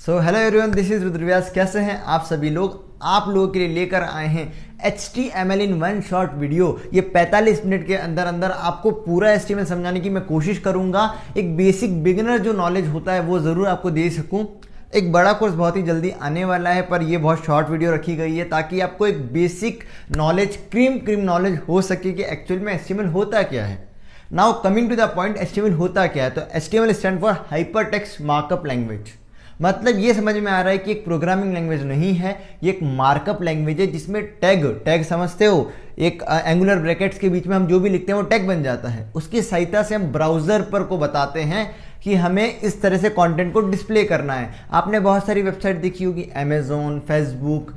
So hello everyone, this is Rudra Vyas. कैसे हैं आप सभी लोग? आप लोगों के लिए लेकर आए हैं HTML in one shot video. ये 45 मिनट के अंदर अंदर आपको पूरा HTML समझाने की मैं कोशिश करूंगा। एक बेसिक बिगिनर जो नॉलेज होता है वो ज़रूर आपको दे सकूं। एक बड़ा कोर्स बहुत ही जल्दी आने वाला है, पर ये बहुत शॉर्ट वीडियो रखी गई है ताकि आपको एक बेसिक नॉलेज, क्रीम नॉलेज हो सके कि एक्चुअल में HTML होता क्या है। Now coming to the point, HTML होता क्या है? तो HTML stand for hyper text markup language. मतलब ये समझ में आ रहा है कि एक प्रोग्रामिंग लैंग्वेज नहीं है, ये एक मार्कअप लैंग्वेज है जिसमें टैग समझते हो, एक एंगुलर ब्रैकेट्स के बीच में हम जो भी लिखते हैं वो टैग बन जाता है। उसकी सहायता से हम ब्राउजर पर को बताते हैं कि हमें इस तरह से कंटेंट को डिस्प्ले करना है। आपने बहुत सारी वेबसाइट देखी होगी, अमेजोन, फेसबुक,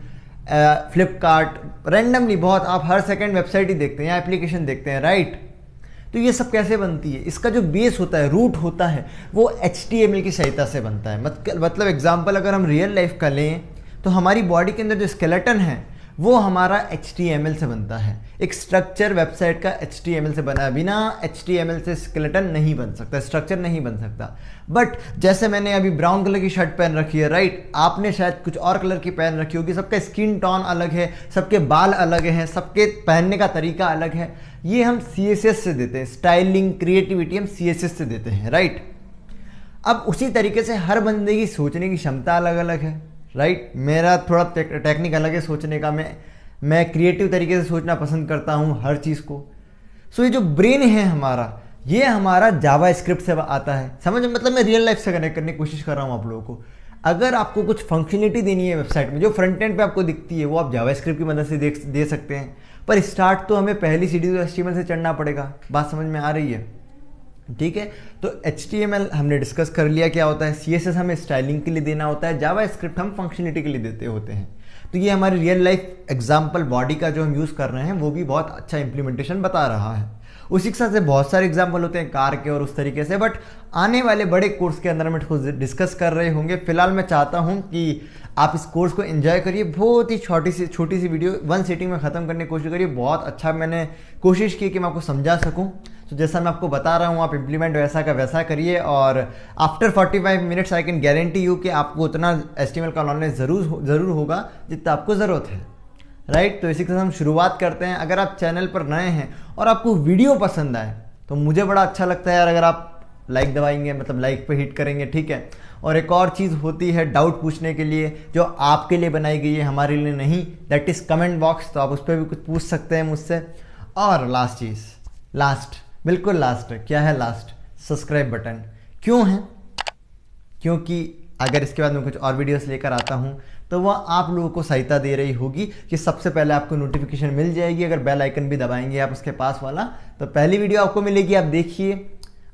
फ्लिपकार्ट, रैंडमली बहुत आप हर सेकंड वेबसाइट ही देखते हैं या एप्लीकेशन देखते हैं, राइट? तो ये सब कैसे बनती है? इसका जो बेस होता है, रूट होता है, वो HTML की सहायता से बनता है। मतलब एग्जाम्पल अगर हम रियल लाइफ का लें तो हमारी बॉडी के अंदर जो स्केलेटन है वो हमारा HTML से बनता है। एक स्ट्रक्चर वेबसाइट का HTML से बना है। बिना HTML से स्केलेटन नहीं बन सकता, स्ट्रक्चर नहीं बन सकता। बट जैसे मैंने अभी ब्राउन कलर की शर्ट पहन रखी है, राइट? आपने शायद कुछ और कलर की पहन रखी होगी। सबका स्किन टोन अलग है, सबके बाल अलग हैं, सबके पहनने का तरीका अलग है। ये हम CSS से देते हैं, स्टाइलिंग, क्रिएटिविटी हम CSS से देते हैं, राइट? अब उसी तरीके से हर बंदे की सोचने की क्षमता अलग अलग है, राइट? मेरा थोड़ा टेक्निक अलग है सोचने का। मैं क्रिएटिव तरीके से सोचना पसंद करता हूँ हर चीज़ को। सो ये जो ब्रेन है हमारा, ये हमारा जावा स्क्रिप्ट से आता है। समझ, मतलब मैं रियल लाइफ से कनेक्ट करने की कोशिश कर रहा हूँ आप लोगों को। अगर आपको कुछ फंक्शनलिटी देनी है वेबसाइट में, जो फ्रंट एंड पे आपको दिखती है वो आप जावा स्क्रिप्ट की मदद से दे सकते हैं। पर स्टार्ट तो हमें पहली सीढ़ी तो HTML से चढ़ना पड़ेगा। बात समझ में आ रही है? ठीक है, तो HTML हमने डिस्कस कर लिया क्या होता है। CSS हमें स्टाइलिंग के लिए देना होता है, जावा स्क्रिप्ट हम फंक्शनलिटी के लिए देते होते हैं। तो ये हमारी रियल लाइफ एग्जाम्पल बॉडी का जो हम यूज़ कर रहे हैं वो भी बहुत अच्छा इंप्लीमेंटेशन बता रहा है। उसी के साथ से बहुत सारे एग्जाम्पल होते हैं कार के और उस तरीके से, बट आने वाले बड़े कोर्स के अंदर हम इसको डिस्कस कर रहे होंगे। फिलहाल मैं चाहता हूँ कि आप इस कोर्स को एंजॉय करिए। बहुत ही छोटी सी वीडियो, वन सीटिंग में ख़त्म करने की कोशिश करिए। बहुत अच्छा मैंने कोशिश की कि मैं आपको समझा सकूँ। तो जैसा मैं आपको बता रहा हूँ आप इम्प्लीमेंट वैसा का वैसा करिए, और after 45 minutes I can guarantee you कि आपको उतना HTML का नॉलेज ज़रूर होगा जितना आपको ज़रूरत है, राइट? तो इसी के साथ हम शुरुआत करते हैं। अगर आप चैनल पर नए हैं और आपको वीडियो पसंद आए तो मुझे बड़ा अच्छा लगता है यार अगर आप लाइक दबाएंगे, मतलब लाइक पे हिट करेंगे, ठीक है? और एक और चीज़ होती है डाउट पूछने के लिए, जो आपके लिए बनाई गई है, हमारे लिए नहीं, दैट इज़ कमेंट बॉक्स। तो आप उस पर भी कुछ पूछ सकते हैं मुझसे। और लास्ट चीज़, बिल्कुल लास्ट, क्या है लास्ट? Subscribe button. क्यों है? क्योंकि अगर इसके बाद मैं कुछ और वीडियोस लेकर आता हूँ तो वह आप लोगों को सहायता दे रही होगी कि सबसे पहले आपको नोटिफिकेशन मिल जाएगी। अगर बेल आइकन भी दबाएंगे आप उसके पास वाला, तो पहली वीडियो आपको मिलेगी, आप देखिए।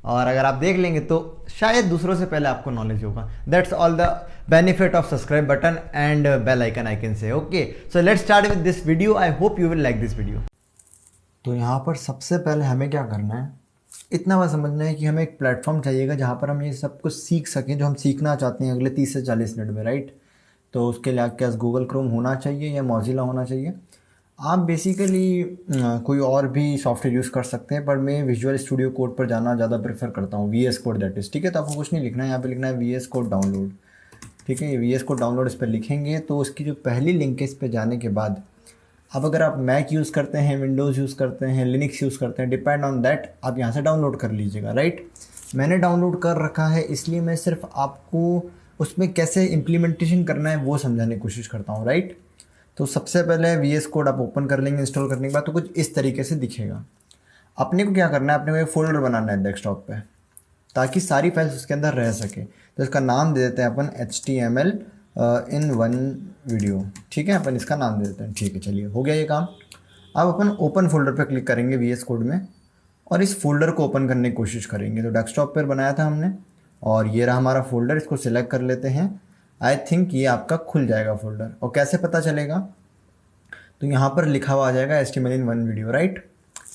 और अगर आप देख लेंगे तो शायद दूसरों से पहले आपको नॉलेज होगा। That's all the benefit of subscribe button and bell icon, I can say. Okay, so let's start with this video. I hope you will like this video. तो यहाँ पर सबसे पहले हमें क्या करना है, इतना बात समझना है कि हमें एक प्लेटफॉर्म चाहिएगा जहाँ पर हम ये सब कुछ सीख सकें जो हम सीखना चाहते हैं अगले 30 से 40 मिनट में, राइट? तो उसके लिए आपके पास गूगल क्रोम होना चाहिए या मोजिला होना चाहिए। आप बेसिकली कोई और भी सॉफ्टवेयर यूज़ कर सकते हैं, पर मैं विजुअल स्टूडियो कोड पर जाना ज़्यादा प्रेफर करता हूँ। VS कोड दैट इज़, ठीक है? तो आपको कुछ नहीं लिखना है, यहाँ पे लिखना है VS कोड डाउनलोड, ठीक है? ये VS कोड डाउनलोड इस पर लिखेंगे तो उसकी जो पहली लिंक है इस पर जाने के बाद, अब अगर आप मैक यूज़ करते हैं, विंडोज़ यूज़ करते हैं, लिनक्स यूज़ करते हैं, डिपेंड ऑन दैट आप यहाँ से डाउनलोड कर लीजिएगा, राइट? मैंने डाउनलोड कर रखा है, इसलिए मैं सिर्फ आपको उसमें कैसे इम्प्लीमेंटेशन करना है वो समझाने की कोशिश करता हूँ, राइट? तो सबसे पहले VS कोड आप ओपन कर लेंगे इंस्टॉल करने के बाद, तो कुछ इस तरीके से दिखेगा। अपने को क्या करना है, अपने को एक फ़ोल्डर बनाना है डेस्कटॉप पे, ताकि सारी फाइल्स उसके अंदर रह सके। तो इसका नाम दे देते हैं अपन HTML इन वन वीडियो, ठीक है? अपन इसका नाम दे देते हैं, ठीक है? चलिए, हो गया ये काम। अब अपन ओपन फोल्डर पर क्लिक करेंगे VS कोड में, और इस फोल्डर को ओपन करने की कोशिश करेंगे। तो डेस्कटॉप पर बनाया था हमने, और ये रहा हमारा फोल्डर। इसको सिलेक्ट कर लेते हैं। आई थिंक ये आपका खुल जाएगा फोल्डर। और कैसे पता चलेगा? तो यहाँ पर लिखा हुआ आ जाएगा HTML in one video, right?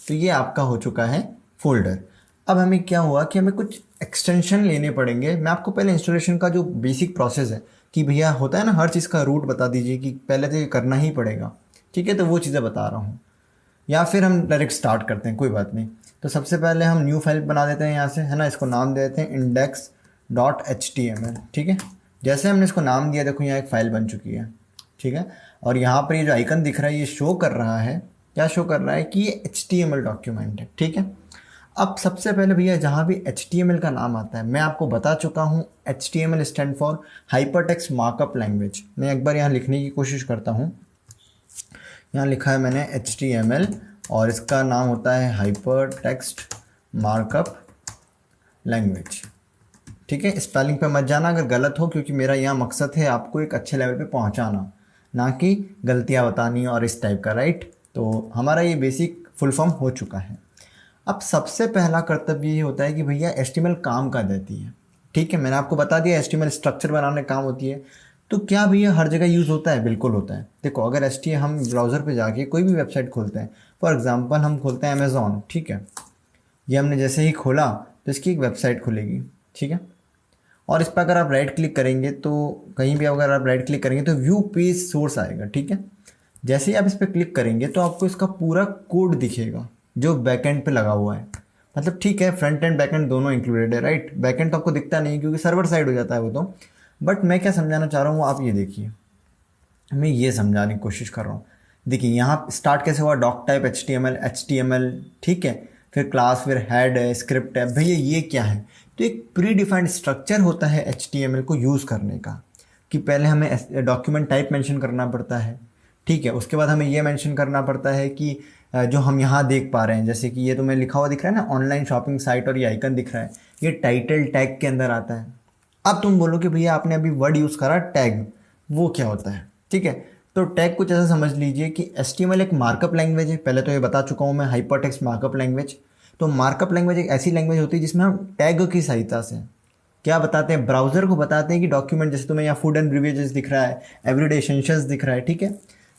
तो ये आपका हो चुका है फोल्डर। अब हमें क्या हुआ कि हमें कुछ एक्सटेंशन लेने पड़ेंगे। मैं आपको पहले इंस्टॉलेशन का जो बेसिक प्रोसेस है कि भैया होता है ना, हर चीज़ का रूट बता दीजिए कि पहले तो ये करना ही पड़ेगा, ठीक है? तो वो चीज़ें बता रहा हूँ, या फिर हम डायरेक्ट स्टार्ट करते हैं, कोई बात नहीं। तो सबसे पहले हम न्यू फाइल बना देते हैं यहाँ से, है ना? इसको नाम दे देते हैं index.html, ठीक है? जैसे हमने इसको नाम दिया, देखो यहाँ एक फाइल बन चुकी है, ठीक है। और यहाँ पर ये जो आइकन दिख रहा है ये शो कर रहा है, क्या शो कर रहा है कि ये HTML डॉक्यूमेंट है, ठीक है। अब सबसे पहले भैया जहाँ भी HTML का नाम आता है, मैं आपको बता चुका हूँ HTML stand for hypertext markup language. मैं एक बार यहाँ लिखने की कोशिश करता हूँ। यहाँ लिखा है मैंने HTML और इसका नाम होता है हाइपरटेक्स्ट मार्कअप लैंग्वेज, ठीक है। स्पेलिंग पे मत जाना अगर गलत हो, क्योंकि मेरा यहाँ मकसद है आपको एक अच्छे लेवल पे पहुँचाना, ना कि गलतियाँ बतानी और इस टाइप का, राइट। तो हमारा ये बेसिक फुल फॉर्म हो चुका है। अब सबसे पहला कर्तव्य ये होता है कि भैया HTML काम का देती है, ठीक है। मैंने आपको बता दिया HTML स्ट्रक्चर बनाने काम होती है। तो क्या भैया हर जगह यूज़ होता है? बिल्कुल होता है। देखो अगर HTML हम ब्राउज़र पे जाके कोई भी वेबसाइट खोलते हैं, फॉर एग्जांपल हम खोलते हैं अमेज़ॉन, ठीक है। ये हमने जैसे ही खोला तो इसकी एक वेबसाइट खुलेगी, ठीक है। और इस पर अगर आप राइट क्लिक करेंगे तो कहीं भी अगर आप राइट क्लिक करेंगे तो व्यू पेज सोर्स आएगा, ठीक है। जैसे ही आप इस पर क्लिक करेंगे तो आपको इसका पूरा कोड दिखेगा जो बैकएंड पे लगा हुआ है। मतलब ठीक है, फ्रंट एंड बैकएंड दोनों इंक्लूडेड है, राइट। बैकएंड तो आपको दिखता नहीं क्योंकि सर्वर साइड हो जाता है वो तो। बट मैं क्या समझाना चाह रहा हूँ आप ये देखिए, मैं ये समझाने की कोशिश कर रहा हूँ। देखिए यहाँ स्टार्ट कैसे हुआ, डॉक टाइप HTML, ठीक है। फिर क्लास, फिर हेड है, स्क्रिप्ट है। भैया ये क्या है? तो एक प्री डिफाइंड स्ट्रक्चर होता है HTML को यूज़ करने का, कि पहले हमें डॉक्यूमेंट टाइप मेंशन करना पड़ता है, ठीक है। उसके बाद हमें ये मेंशन करना पड़ता है कि जो हम यहाँ देख पा रहे हैं, जैसे कि ये तुम्हें लिखा हुआ दिख रहा है ना ऑनलाइन शॉपिंग साइट, और ये आइकन दिख रहा है, ये टाइटल टैग के अंदर आता है। अब तुम बोलो कि भैया आपने अभी वर्ड यूज़ करा टैग, वो क्या होता है, ठीक है। तो टैग कुछ ऐसा समझ लीजिए कि HTML एक मार्कअप लैंग्वेज है, पहले तो ये बता चुका हूँ मैं, हाइपरटेक्स्ट मार्कअप लैंग्वेज। तो मार्कअप लैंग्वेज एक ऐसी लैंग्वेज होती है जिसमें हम टैग की सहायता से क्या बताते हैं, ब्राउज़र को बताते हैं कि डॉक्यूमेंट, जैसे तुम्हें यहाँ फूड एंड बेवरेजेस दिख रहा है, एवरीडे एसेंशियल्स दिख रहा है, ठीक है,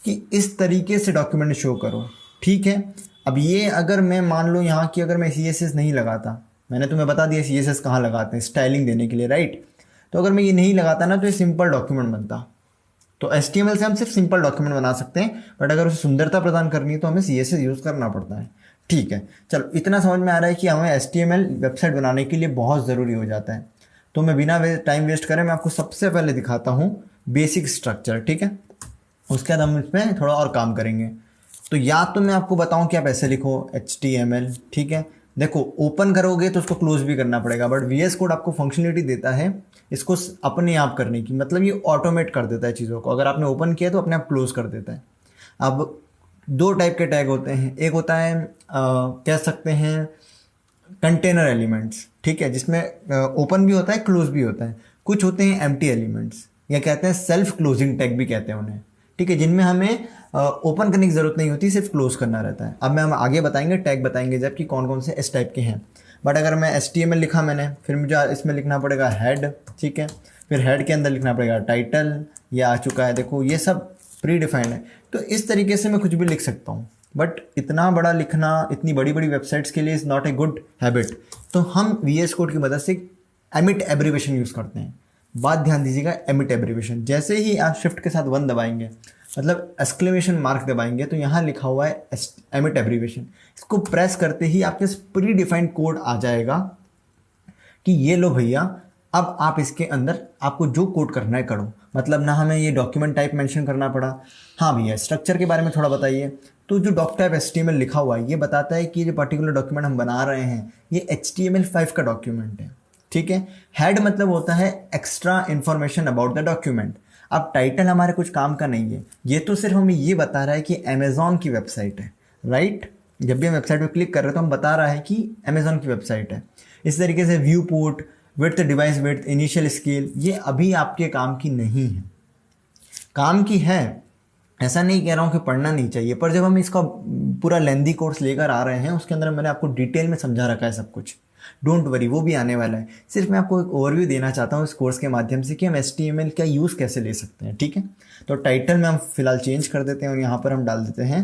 कि इस तरीके से डॉक्यूमेंट शो करो, ठीक है। अब ये अगर मैं मान लो यहाँ की अगर मैं CSS नहीं लगाता, मैंने तुम्हें बता दिया CSS कहाँ लगाते हैं, स्टाइलिंग देने के लिए, राइट। तो अगर मैं ये नहीं लगाता ना तो ये सिंपल डॉक्यूमेंट बनता। तो HTML से हम सिर्फ सिंपल डॉक्यूमेंट बना सकते हैं, बट अगर उसे सुंदरता प्रदान करनी है तो हमें CSS यूज़ करना पड़ता है, ठीक है। चलो इतना समझ में आ रहा है कि हमें HTML वेबसाइट बनाने के लिए बहुत ज़रूरी हो जाता है। तो मैं बिना टाइम वेस्ट करें मैं आपको सबसे पहले दिखाता हूँ बेसिक स्ट्रक्चर, ठीक है। उसके बाद हम इसमें थोड़ा और काम करेंगे। तो या तो मैं आपको बताऊं कि आप ऐसे लिखो HTML, ठीक है। देखो ओपन करोगे तो उसको क्लोज भी करना पड़ेगा, बट VS कोड आपको फंक्शनलिटी देता है इसको अपने आप करने की, मतलब ये ऑटोमेट कर देता है चीज़ों को। अगर आपने ओपन किया तो अपने आप क्लोज कर देता है। अब दो टाइप के टैग होते हैं, एक होता है कह सकते हैं कंटेनर एलिमेंट्स, ठीक है, जिसमें ओपन भी होता है क्लोज भी होता है। कुछ होते हैं एम्प्टी एलिमेंट्स, या कहते हैं सेल्फ क्लोजिंग टैग भी कहते हैं उन्हें, ठीक है, जिनमें हमें ओपन करने की ज़रूरत नहीं होती, सिर्फ क्लोज करना रहता है। अब मैं हम आगे बताएंगे टैग बताएंगे जब कि कौन कौन से इस टाइप के हैं। बट अगर मैं HTML लिखा मैंने, फिर मुझे इसमें लिखना पड़ेगा हेड, ठीक है। फिर हेड के अंदर लिखना पड़ेगा टाइटल, ये आ चुका है, देखो ये सब प्री डिफाइंड है। तो इस तरीके से मैं कुछ भी लिख सकता हूँ, बट इतना बड़ा लिखना इतनी बड़ी बड़ी वेबसाइट्स के लिए is not a good habit. तो हम VS कोड की मदद से एमिट एब्रीवेशन यूज़ करते हैं। बात ध्यान दीजिएगा, एमिट एब्रीवेशन, जैसे ही आप शिफ्ट के साथ 1 दबाएंगे, मतलब एक्सक्लेमेशन मार्क दबाएंगे, तो यहाँ लिखा हुआ है एमिट एब्रीवेशन। इसको प्रेस करते ही आपके प्री डिफाइंड कोड आ जाएगा कि ये लो भैया, अब आप इसके अंदर आपको जो कोड करना है करो। मतलब ना हमें ये डॉक्यूमेंट टाइप मेंशन करना पड़ा। हाँ भैया स्ट्रक्चर के बारे में थोड़ा बताइए। तो जो डॉक टाइप HTML लिखा हुआ है ये बताता है कि ये जो पर्टिकुलर डॉक्यूमेंट हम बना रहे हैं ये HTML5 का डॉक्यूमेंट है, ठीक है। हेड मतलब होता है extra information about the document. अब टाइटल हमारे कुछ काम का नहीं है, ये तो सिर्फ हमें ये बता रहा है कि अमेज़ॉन की वेबसाइट है, राइट। जब भी हम वेबसाइट पर क्लिक कर रहे हैं तो हम बता रहा है कि अमेज़ॉन की वेबसाइट है। इस तरीके से view port, width, device width, initial scale, ये अभी आपके काम की नहीं है। काम की है, ऐसा नहीं कह रहा हूँ कि पढ़ना नहीं चाहिए, पर जब हम इसका पूरा लेंदी कोर्स लेकर आ रहे हैं उसके अंदर मैंने आपको डिटेल में समझा रखा है सब कुछ। डोंट वरी, वो भी आने वाला है। सिर्फ मैं आपको एक ओवरव्यू देना चाहता हूँ इस कोर्स के माध्यम से कि हम HTML का यूज़ कैसे ले सकते हैं, ठीक है। तो टाइटल में हम फिलहाल चेंज कर देते हैं और यहाँ पर हम डाल देते हैं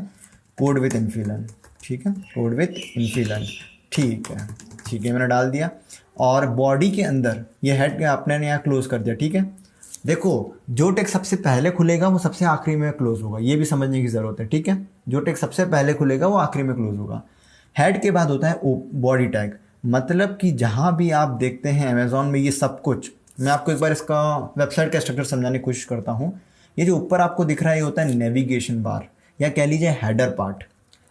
कोड विथ इन्फिलन, ठीक है, कोड विथ इन्फिलन, ठीक है, ठीक है, मैंने डाल दिया। और बॉडी के अंदर ये हेड आपने यहाँ क्लोज कर दिया, ठीक है। देखो जो टेक्स्ट सबसे पहले खुलेगा वो सबसे आखिरी में क्लोज होगा, ये भी समझने की ज़रूरत है, ठीक है। जो टेक्स्ट सबसे पहले खुलेगा वो आखिरी में क्लोज होगा। हेड के बाद होता है बॉडी टैग, मतलब कि जहाँ भी आप देखते हैं अमेज़ॉन में ये सब कुछ मैं आपको एक बार इसका वेबसाइट का स्ट्रक्चर समझाने की कोशिश करता हूँ। ये जो ऊपर आपको दिख रहा है ये होता है नेविगेशन बार या कह लीजिए हेडर पार्ट।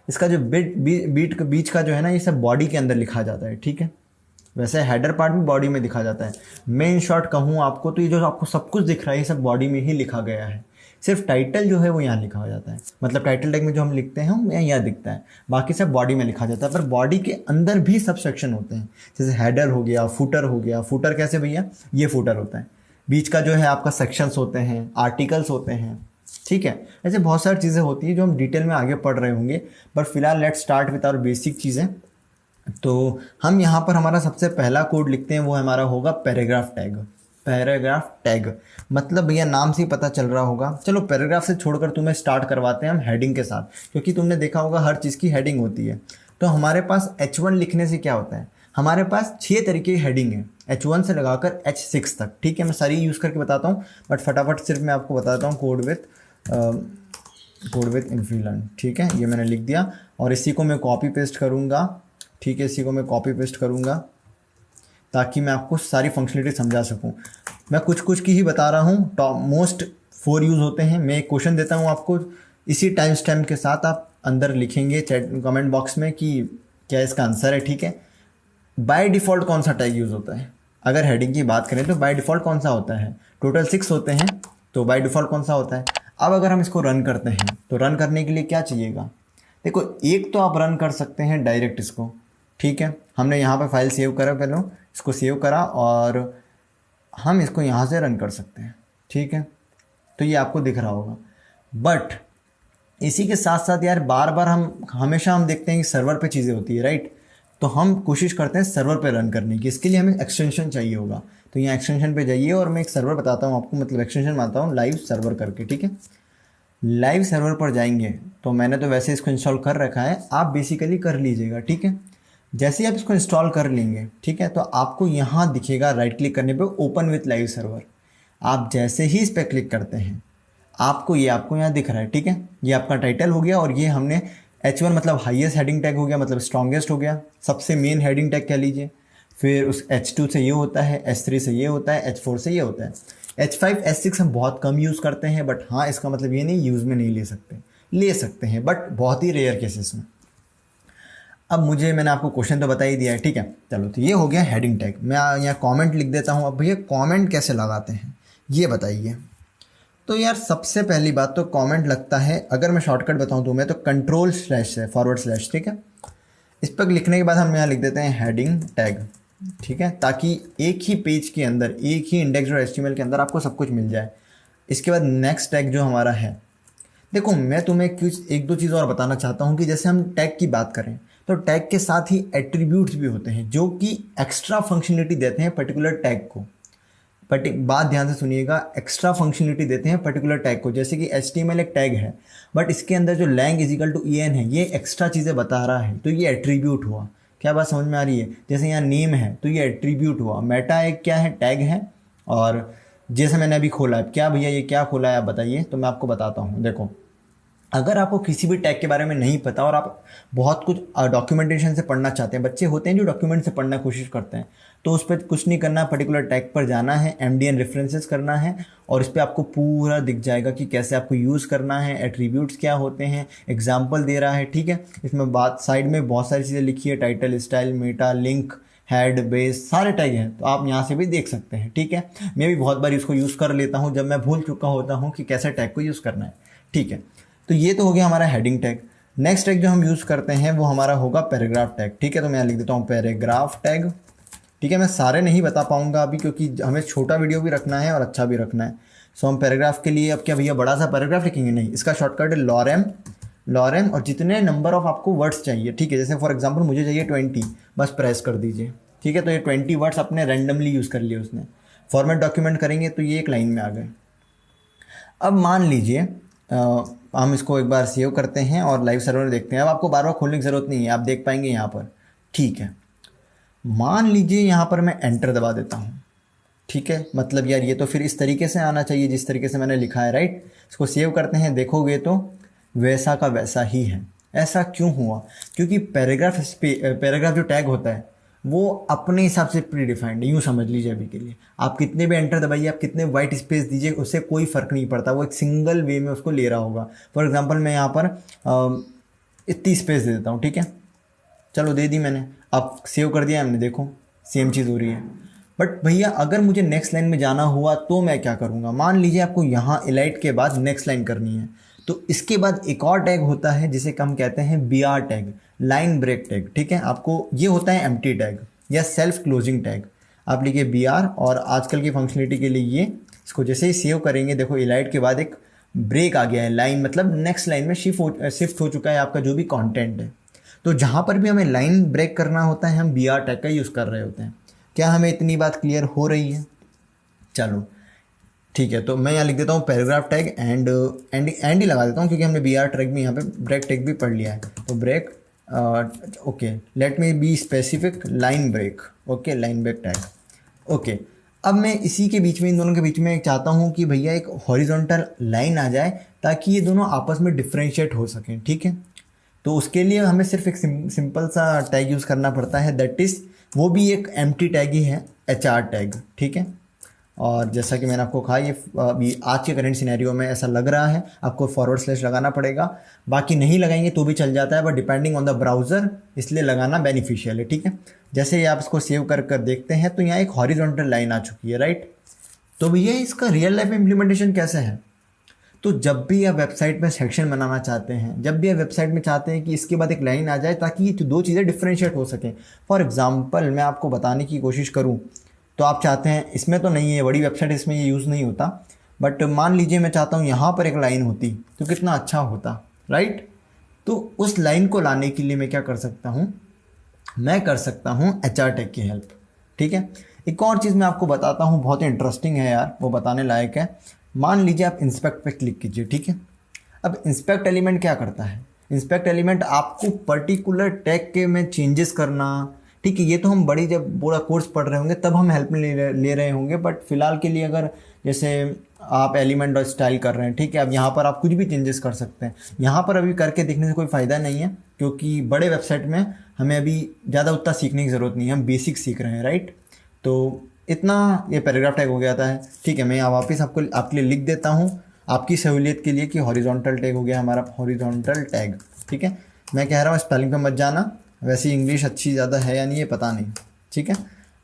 इसका जो बीच का जो है ना ये सब बॉडी के अंदर लिखा जाता है, ठीक है। वैसे हेडर पार्ट भी बॉडी में दिखा जाता है। मैं इन शॉर्ट कहूँ आपको तो ये जो आपको सब कुछ दिख रहा है ये सब बॉडी में ही लिखा गया है। सिर्फ टाइटल जो है वो यहाँ लिखा हो जाता है, मतलब टाइटल टैग में जो हम लिखते हैं वो यहाँ दिखता है, बाकी सब बॉडी में लिखा जाता है। पर बॉडी के अंदर भी सब सेक्शन होते हैं, जैसे हेडर हो गया, फुटर हो गया। फुटर कैसे भैया, ये फुटर होता है। बीच का जो है आपका सेक्शंस होते हैं, आर्टिकल्स होते हैं, ठीक है। ऐसे बहुत सारी चीज़ें होती हैं जो हम डिटेल में आगे पढ़ रहे होंगे, बट फिलहाल let's start with our basic चीज़ें। तो हम यहाँ पर हमारा सबसे पहला कोड लिखते हैं, वो हमारा होगा पैराग्राफ टैग। पैराग्राफ टैग मतलब भैया नाम से ही पता चल रहा होगा। चलो पैराग्राफ से छोड़कर तुम्हें स्टार्ट करवाते हैं हम हेडिंग के साथ, क्योंकि तुमने देखा होगा हर चीज़ की हेडिंग होती है। तो हमारे पास H1 लिखने से क्या होता है, हमारे पास 6 तरीके की हेडिंग है, H1 से लगाकर H6 तक, ठीक है। मैं सारी यूज़ करके बताता हूँ, बट फटाफट सिर्फ मैं आपको बताता हूँ कोड विथ इन्फीलन, ठीक है। ये मैंने लिख दिया और इसी को मैं कॉपी पेस्ट करूँगा, ठीक है। इसी को मैं कॉपी पेस्ट करूँगा ताकि मैं आपको सारी फंक्शनलिटी समझा सकूं। मैं कुछ की ही बता रहा हूं, टॉप मोस्ट 4 यूज़ होते हैं। मैं एक क्वेश्चन देता हूं आपको, इसी टाइम स्टैम्प के साथ आप अंदर लिखेंगे चैट कमेंट बॉक्स में कि क्या इसका आंसर है, ठीक है। बाय डिफ़ॉल्ट कौन सा टैग यूज़ होता है, अगर हेडिंग की बात करें तो बाय डिफ़ॉल्ट कौन सा होता है, टोटल 6 होते हैं, तो बाय डिफ़ॉल्ट कौन सा होता है। अब अगर हम इसको रन करते हैं तो रन करने के लिए क्या चाहिएगा, देखो एक तो आप रन कर सकते हैं डायरेक्ट इसको, ठीक है। हमने यहाँ पे फाइल सेव करा, पहले इसको सेव करा और हम इसको यहाँ से रन कर सकते हैं, ठीक है। तो ये आपको दिख रहा होगा, बट इसी के साथ साथ यार बार बार हम हमेशा देखते हैं कि सर्वर पे चीज़ें होती है, राइट। तो हम कोशिश करते हैं सर्वर पे रन करने की, इसके लिए हमें एक्सटेंशन चाहिए होगा। तो यहाँ एक्सटेंशन पे जाइए और मैं एक सर्वर बताता हूँ आपको, मतलब एक्सटेंशन बताता हूँ लाइव सर्वर करके, ठीक है। लाइव सर्वर पर जाएंगे तो मैंने तो वैसे इसको इंस्टॉल कर रखा है, आप बेसिकली कर लीजिएगा, ठीक है। जैसे ही आप इसको इंस्टॉल कर लेंगे, ठीक है, तो आपको यहाँ दिखेगा राइट क्लिक करने पे ओपन विथ लाइव सर्वर। आप जैसे ही इस पर क्लिक करते हैं आपको यहाँ दिख रहा है, ठीक है। ये आपका टाइटल हो गया और ये हमने H1 मतलब हाईएस्ट हेडिंग टैग हो गया, मतलब स्ट्रॉन्गेस्ट हो गया, सबसे मेन हेडिंग टैग कह लीजिए। फिर उस H2 से ये होता है, H3 से ये होता है, H4 से ये होता है। H5 H6 हम बहुत कम यूज़ करते हैं, बट हाँ इसका मतलब ये नहीं यूज़ में नहीं ले सकते हैं, बट बहुत ही रेयर केसेस में। अब मैंने आपको क्वेश्चन तो बता ही दिया है, ठीक है। चलो तो ये हो गया हेडिंग टैग। मैं यहाँ कमेंट लिख देता हूँ। अब भैया कमेंट कैसे लगाते हैं ये बताइए। तो यार सबसे पहली बात तो कमेंट लगता है, अगर मैं शॉर्टकट बताऊँ तो मैं तो कंट्रोल/ है /, ठीक है। इस पर लिखने के बाद हम यहाँ लिख देते हैं हेडिंग टैग, ठीक है, ताकि एक ही पेज के अंदर, एक ही index.html के अंदर आपको सब कुछ मिल जाए। इसके बाद नेक्स्ट टैग जो हमारा है, देखो मैं तुम्हें कुछ 1-2 चीज़ और बताना चाहता हूँ कि जैसे हम टैग की बात करें तो टैग के साथ ही एट्रीब्यूट्स भी होते हैं जो कि एक्स्ट्रा फंक्शनलिटी देते हैं पर्टिकुलर टैग को। बट बात ध्यान से सुनिएगा, एक्स्ट्रा फंक्शनलिटी देते हैं पर्टिकुलर टैग को। जैसे कि HTML एक टैग है, बट इसके अंदर जो lang = en है, ये एक्स्ट्रा चीज़ें बता रहा है, तो ये एट्रीब्यूट हुआ। क्या बात समझ में आ रही है। जैसे यहाँ नेम है तो ये एट्रीब्यूट हुआ। मेटा एक क्या है, टैग है। और जैसे मैंने अभी खोला है, क्या भैया ये क्या खोला है आप बताइए, तो मैं आपको बताता हूँ। देखो अगर आपको किसी भी टैग के बारे में नहीं पता और आप बहुत कुछ डॉक्यूमेंटेशन से पढ़ना चाहते हैं, बच्चे होते हैं जो डॉक्यूमेंट से पढ़ना कोशिश करते हैं, तो उस पर कुछ नहीं करना, पर्टिकुलर टैग पर जाना है, MDN रेफरेंसेस करना है और इस पर आपको पूरा दिख जाएगा कि कैसे आपको यूज़ करना है, एट्रीब्यूट्स क्या होते हैं, एग्जाम्पल दे रहा है, ठीक है। इसमें बात साइड में बहुत सारी चीज़ें लिखी है, title, style, Meta, link, head, base, सारे टैग हैं, तो आप यहाँ से भी देख सकते हैं, ठीक है। मैं भी बहुत बार इसको यूज़ कर लेता हूँ जब मैं भूल चुका होता हूँ कि कैसे टैग को यूज़ करना है, ठीक है। तो ये तो हो गया हमारा हेडिंग टैग। नेक्स्ट टैग जो हम यूज़ करते हैं वो हमारा होगा पैराग्राफ टैग, ठीक है। तो मैं यहाँ लिख देता हूँ पैराग्राफ टैग, ठीक है। मैं सारे नहीं बता पाऊँगा अभी क्योंकि हमें छोटा वीडियो भी रखना है और अच्छा भी रखना है। सो हम पैराग्राफ के लिए अब क्या भैया बड़ा सा पैराग्राफ लिखेंगे, नहीं, इसका शॉर्टकट है लॉरेम और जितने नंबर ऑफ आपको वर्ड्स चाहिए, ठीक है। जैसे फॉर एग्जाम्पल मुझे चाहिए 20, बस प्रेस कर दीजिए, ठीक है। तो ये 20 वर्ड्स अपने रैंडमली यूज़ कर लिए उसने। फॉर्मेट डॉक्यूमेंट करेंगे तो ये एक लाइन में आ गए। अब मान लीजिए हम इसको एक बार सेव करते हैं और लाइव सर्वर देखते हैं। अब आपको बार बार खोलने की ज़रूरत नहीं है, आप देख पाएंगे यहाँ पर, ठीक है। मान लीजिए यहाँ पर मैं एंटर दबा देता हूँ, ठीक है। मतलब यार ये तो फिर इस तरीके से आना चाहिए जिस तरीके से मैंने लिखा है, राइट। इसको सेव करते हैं, देखोगे तो वैसा का वैसा ही है। ऐसा क्यों हुआ, क्योंकि पैराग्राफ जो टैग होता है वो अपने हिसाब से प्री डिफाइंड है, यूँ समझ लीजिए अभी के लिए। आप कितने भी एंटर दबाइए, आप कितने वाइट स्पेस दीजिए, उससे कोई फ़र्क नहीं पड़ता, वो एक सिंगल वे में उसको ले रहा होगा। फॉर एग्जांपल मैं यहाँ पर इतनी स्पेस दे देता हूँ, ठीक है, चलो दे दी मैंने, अब सेव कर दिया हमने, देखो सेम चीज़ हो रही है। बट भैया अगर मुझे नेक्स्ट लाइन में जाना हुआ तो मैं क्या करूँगा? मान लीजिए आपको यहाँ इलाइट के बाद नेक्स्ट लाइन करनी है, तो इसके बाद एक और टैग होता है जिसे हम कहते हैं B R tag, line break tag, ठीक है। आपको ये होता है एम्प्टी टैग या सेल्फ क्लोजिंग टैग। आप लिखिए बी आर, और आजकल की फंक्शनलिटी के लिए ये, इसको जैसे ही सेव करेंगे, देखो इलाइट के बाद एक ब्रेक आ गया है, लाइन मतलब नेक्स्ट लाइन में शिफ्ट हो चुका है आपका जो भी कंटेंट है। तो जहाँ पर भी हमें लाइन ब्रेक करना होता है हम बी आर टैग का यूज़ कर रहे होते हैं। क्या हमें इतनी बात क्लियर हो रही है? चलो ठीक है, तो मैं यहाँ लिख देता हूँ पैराग्राफ टैग एंड ही लगा देता हूँ, क्योंकि हमने बी आर टैग भी यहाँ पे ब्रेक टैग भी पढ़ लिया है। तो break, okay, let me be specific, line break, okay, line break tag, okay. अब मैं इसी के बीच में, इन दोनों के बीच में चाहता हूँ कि भैया एक हॉरिजॉन्टल लाइन आ जाए ताकि ये दोनों आपस में डिफ्रेंशिएट हो सकें, ठीक है। तो उसके लिए हमें सिर्फ एक सिंपल सा टैग यूज़ करना पड़ता है, दैट इज़ वो भी एक एम्प्टी टैग ही है, एच आर टैग, ठीक है। और जैसा कि मैंने आपको कहा, ये अभी आज के करंट सिनेरियो में ऐसा लग रहा है, आपको फॉरवर्ड स्लैश लगाना पड़ेगा, बाकी नहीं लगाएंगे तो भी चल जाता है, but depending on the browser, इसलिए लगाना बेनिफिशियल है, ठीक है। जैसे ही आप इसको सेव कर देखते हैं तो यहाँ एक हॉरिजॉन्टल लाइन आ चुकी है, राइट। तो भैया इसका रियल लाइफ इम्प्लीमेंटेशन कैसे है? तो जब भी आप वेबसाइट में सेक्शन बनाना चाहते हैं, जब भी आप वेबसाइट में चाहते हैं कि इसके बाद एक लाइन आ जाए ताकि ये दो चीज़ें डिफ्रेंशिएट हो सकें। फॉर एग्जांपल मैं आपको बताने की कोशिश करूं तो आप चाहते हैं, इसमें तो नहीं है, बड़ी वेबसाइट इसमें ये यूज़ नहीं होता, बट मान लीजिए मैं चाहता हूँ यहाँ पर एक लाइन होती तो कितना अच्छा होता, राइट। तो उस लाइन को लाने के लिए मैं क्या कर सकता हूँ? मैं कर सकता हूँ एच आर टैग की हेल्प, ठीक है। एक और चीज़ मैं आपको बताता हूँ, बहुत ही इंटरेस्टिंग है यार, वो बताने लायक है। मान लीजिए आप इंस्पेक्ट पे क्लिक कीजिए, ठीक है। अब इंस्पेक्ट एलिमेंट क्या करता है? इंस्पेक्ट एलिमेंट आपको पर्टिकुलर टैग के में चेंजेस करना, ठीक है, ये तो हम बड़ी जब पूरा कोर्स पढ़ रहे होंगे तब हम हेल्प में ले रहे होंगे, बट फिलहाल के लिए अगर जैसे आप एलिमेंट और स्टाइल कर रहे हैं, ठीक है, अब यहाँ पर आप कुछ भी चेंजेस कर सकते हैं। यहाँ पर अभी करके देखने से कोई फ़ायदा नहीं है, क्योंकि बड़े वेबसाइट में हमें अभी ज़्यादा उतना सीखने की ज़रूरत नहीं है, हम बेसिक सीख रहे हैं, राइट। तो इतना ये पैराग्राफ टैग हो गया था, ठीक है। मैं यहाँ वापस आपके लिए लिख देता हूँ आपकी सहूलियत के लिए कि हॉरिजॉन्टल टैग हो गया हमारा, हॉरिजॉन्टल टैग, ठीक है। मैं कह रहा हूँ स्पेलिंग पे मत जाना, वैसे इंग्लिश अच्छी ज़्यादा है या नहीं ये पता नहीं, ठीक है।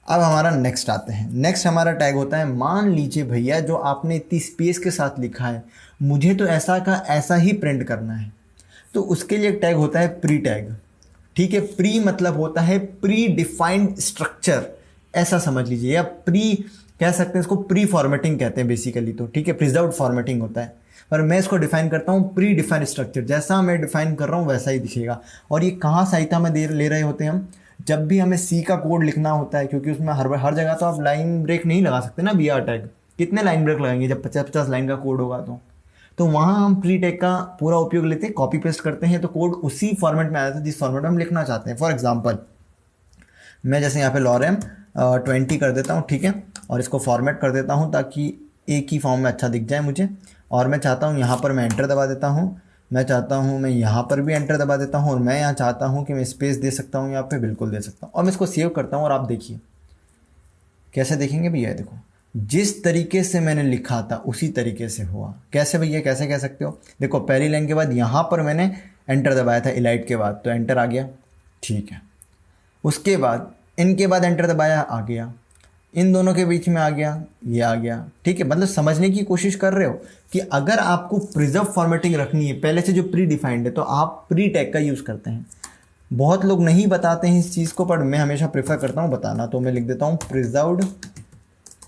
अब हमारा नेक्स्ट आते हैं। नेक्स्ट हमारा टैग होता है, मान लीजिए भैया जो आपने इतनी स्पेस के साथ लिखा है, मुझे तो ऐसा का ऐसा ही प्रिंट करना है, तो उसके लिए एक टैग होता है प्री टैग, ठीक है। प्री मतलब होता है प्री डिफाइंड स्ट्रक्चर, ऐसा समझ लीजिए, या प्री कह सकते हैं इसको, प्री फॉर्मेटिंग कहते हैं बेसिकली, तो ठीक है, प्रिजर्व्ड फॉर्मेटिंग होता है, पर मैं इसको डिफाइन करता हूँ प्री डिफाइंड स्ट्रक्चर, जैसा मैं डिफाइन कर रहा हूँ वैसा ही दिखेगा। और ये कहाँ सहायता में ले रहे होते हैं हम? जब भी हमें सी का कोड लिखना होता है, क्योंकि उसमें हर जगह तो आप लाइन ब्रेक नहीं लगा सकते ना, बी आर टैग, कितने लाइन ब्रेक लगाएंगे जब 50-50 लाइन का कोड होगा, तो वहाँ हम प्री टैग का पूरा उपयोग लेते हैं, कॉपी पेस्ट करते हैं, तो कोड उसी फॉर्मेट में आ जाता है जिस फॉर्मेट में हम लिखना चाहते हैं। फॉर एग्जाम्पल मैं जैसे यहाँ पे लॉरेम 20 कर देता हूँ, ठीक है, और इसको फॉर्मेट कर देता हूँ ताकि एक ही फॉर्म में अच्छा दिख जाए मुझे। और मैं चाहता हूँ यहाँ पर मैं एंटर दबा देता हूँ, मैं चाहता हूँ मैं यहाँ पर भी एंटर दबा देता हूँ, और मैं यहाँ चाहता हूँ कि मैं स्पेस दे सकता हूँ यहाँ पे, बिल्कुल दे सकता हूँ। और मैं इसको सेव करता हूँ, और आप देखिए कैसे देखेंगे भैया, देखो जिस तरीके से मैंने लिखा था उसी तरीके से हुआ। कैसे भैया, कैसे कह सकते हो? देखो पहली लाइन के बाद यहाँ पर मैंने एंटर दबाया था इलाइट के बाद, तो एंटर आ गया, ठीक है। उसके बाद इनके बाद एंटर दबाया, आ गया, इन दोनों के बीच में आ गया, ये आ गया, ठीक है। मतलब समझने की कोशिश कर रहे हो कि अगर आपको प्रिजर्व फॉर्मेटिंग रखनी है पहले से जो प्री डिफाइंड है, तो आप प्री टैग का यूज़ करते हैं। बहुत लोग नहीं बताते हैं इस चीज़ को, पर मैं हमेशा प्रेफर करता हूँ बताना, तो मैं लिख देता हूँ प्रिजर्व्ड,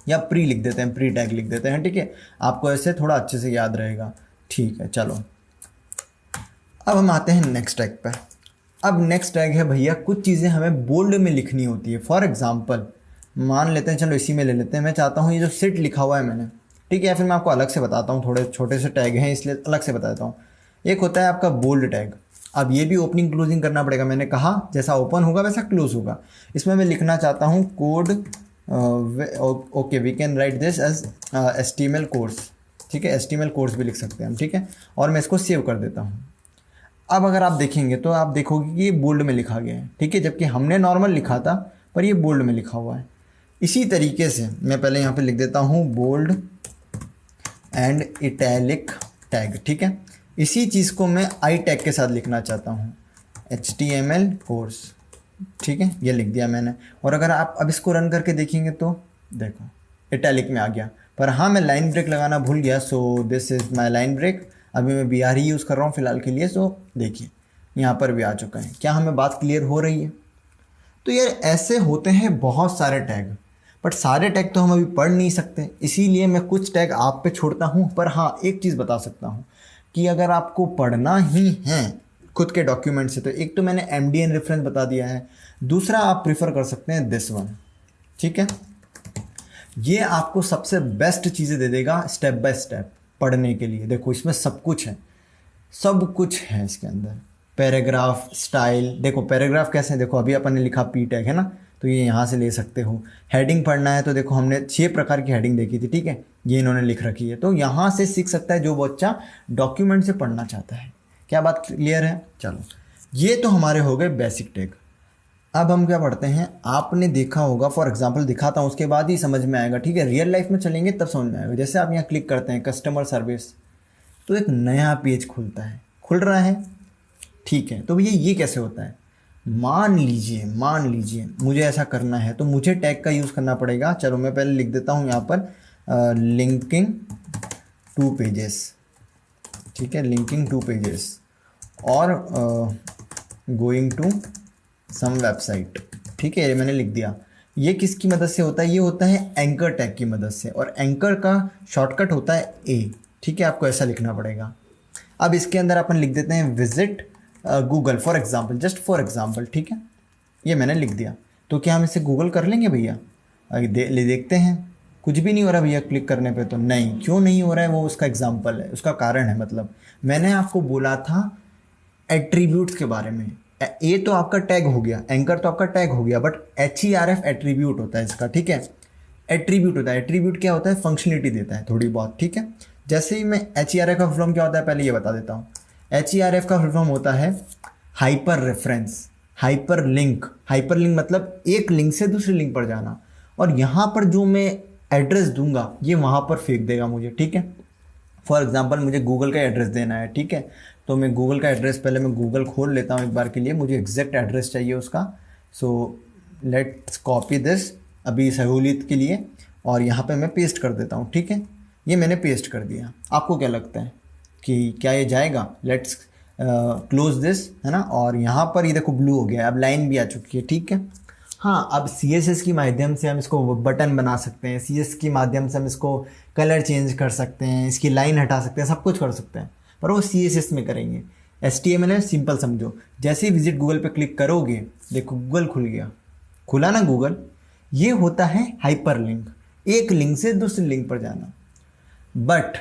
या प्री लिख देते हैं, प्री टैग लिख देते हैं, ठीक है। आपको ऐसे थोड़ा अच्छे से याद रहेगा, ठीक है। चलो अब हम आते हैं नेक्स्ट टैग पे। अब नेक्स्ट टैग है भैया, कुछ चीज़ें हमें बोल्ड में लिखनी होती है। फॉर एग्जाम्पल मान लेते हैं, चलो इसी में ले लेते हैं, मैं चाहता हूँ ये जो सिट लिखा हुआ है मैंने, ठीक है, या फिर मैं आपको अलग से बताता हूँ, थोड़े छोटे से टैग हैं इसलिए अलग से बताता हूँ। एक होता है आपका बोल्ड टैग, अब ये भी ओपनिंग क्लोजिंग करना पड़ेगा, मैंने कहा जैसा ओपन होगा वैसा क्लोज होगा। इसमें मैं लिखना चाहता हूँ code, okay we can write this as HTML course, ठीक है, HTML कोर्स भी लिख सकते हैं हम, ठीक है। और मैं इसको सेव कर देता हूँ। अब अगर आप देखेंगे तो आप देखोगे कि ये बोल्ड में लिखा गया है, ठीक है, जबकि हमने नॉर्मल लिखा था, पर ये बोल्ड में लिखा हुआ है। इसी तरीके से मैं पहले यहाँ पे लिख देता हूँ बोल्ड एंड इटैलिक टैग, ठीक है। इसी चीज़ को मैं आई टैग के साथ लिखना चाहता हूँ, HTML कोर्स, ठीक है, ये लिख दिया मैंने। और अगर आप अब इसको रन करके देखेंगे तो देखो इटैलिक में आ गया। पर हाँ, मैं लाइन ब्रेक लगाना भूल गया, so this is my line break. अभी मैं BR ही यूज़ कर रहा हूँ फिलहाल के लिए। सो देखिए यहाँ पर भी आ चुका है। क्या हमें बात क्लियर हो रही है? तो यार ऐसे होते हैं बहुत सारे टैग, बट सारे टैग तो हम अभी पढ़ नहीं सकते, इसीलिए मैं कुछ टैग आप पे छोड़ता हूँ। पर हाँ, एक चीज़ बता सकता हूँ कि अगर आपको पढ़ना ही है खुद के डॉक्यूमेंट से, तो एक तो मैंने MDN रेफरेंस बता दिया है, दूसरा आप प्रीफर कर सकते हैं दिस वन, ठीक है। ये आपको सबसे बेस्ट चीज़ें दे देगा स्टेप बाय स्टेप पढ़ने के लिए। देखो इसमें सब कुछ है, सब कुछ है इसके अंदर। पैराग्राफ स्टाइल, देखो पैराग्राफ कैसे है, देखो अभी अपन ने लिखा P टैग है ना, तो ये यहाँ से ले सकते हो। हेडिंग पढ़ना है तो देखो हमने 6 प्रकार की हेडिंग देखी थी, ठीक है, ये इन्होंने लिख रखी है। तो यहाँ से सीख सकता है जो बच्चा डॉक्यूमेंट से पढ़ना चाहता है। क्या बात क्लियर है? चलो, ये तो हमारे हो गए बेसिक टैग। अब हम क्या पढ़ते हैं, आपने देखा होगा, फॉर एग्जांपल दिखाता हूँ उसके बाद ही समझ में आएगा, ठीक है। रियल लाइफ में चलेंगे तब समझ में आएगा। जैसे आप यहाँ क्लिक करते हैं कस्टमर सर्विस, तो एक नया पेज खुलता है, खुल रहा है, ठीक है। तो भैया ये कैसे होता है? मान लीजिए मुझे ऐसा करना है, तो मुझे टैग का यूज़ करना पड़ेगा। चलो मैं पहले लिख देता हूँ यहाँ पर लिंकिंग टू पेजेस, ठीक है, लिंकिंग टू पेजेस और गोइंग टू सम वेबसाइट, ठीक है, ये मैंने लिख दिया। ये किसकी मदद से होता है? ये होता है एंकर टैग की मदद से, और एंकर का शॉर्टकट होता है A, ठीक है। आपको ऐसा लिखना पड़ेगा। अब इसके अंदर अपन लिख देते हैं visit Google for example, just for example, ठीक है, ये मैंने लिख दिया। तो क्या हम इसे गूगल कर लेंगे भैया? देखते हैं, कुछ भी नहीं हो रहा भैया क्लिक करने पे। तो नहीं, क्यों नहीं हो रहा है, वो उसका एग्जाम्पल है, उसका कारण है। मतलब मैंने आपको बोला था एट्रीब्यूट्स के बारे में। ये तो आपका टैग हो गया, एंकर तो आपका टैग हो गया, बट HERF एट्रीब्यूट होता है इसका, ठीक है। एट्रीब्यूट होता है, एट्रीब्यूट क्या होता है? फंक्शनलिटी देता है थोड़ी बहुत, ठीक है। जैसे ही मैं HERF का फुल फॉर्म क्या होता है पहले ये बता देता हूँ। HERF का फुल फॉर्म होता है hyper reference, hyper link. Hyper link मतलब एक लिंक से दूसरे लिंक पर जाना, और यहाँ पर जो मैं एड्रेस दूंगा ये वहाँ पर फेंक देगा मुझे, ठीक है। फॉर एग्जांपल मुझे गूगल का एड्रेस देना है, ठीक है, तो मैं गूगल का एड्रेस पहले मैं गूगल खोल लेता हूँ एक बार के लिए, मुझे एग्जैक्ट एड्रेस चाहिए उसका। सो लेट्स कॉपी दिस अभी सहूलियत के लिए, और यहाँ पे मैं पेस्ट कर देता हूँ, ठीक है। ये मैंने पेस्ट कर दिया। आपको क्या लगता है कि क्या ये जाएगा? लेट्स क्लोज दिस, है ना। और यहाँ पर ये देखो ब्लू हो गया, अब लाइन भी आ चुकी है, ठीक है। हाँ, अब CSS की माध्यम से हम इसको बटन बना सकते हैं, CSS की माध्यम से हम इसको कलर चेंज कर सकते हैं, इसकी लाइन हटा सकते हैं, सब कुछ कर सकते हैं, पर वो CSS में करेंगे। HTML है, सिंपल समझो। जैसे ही विजिट गूगल पे क्लिक करोगे, देखो गूगल खुल गया, खुला ना गूगल। ये होता है हाइपर लिंक, एक लिंक से दूसरे लिंक पर जाना। बट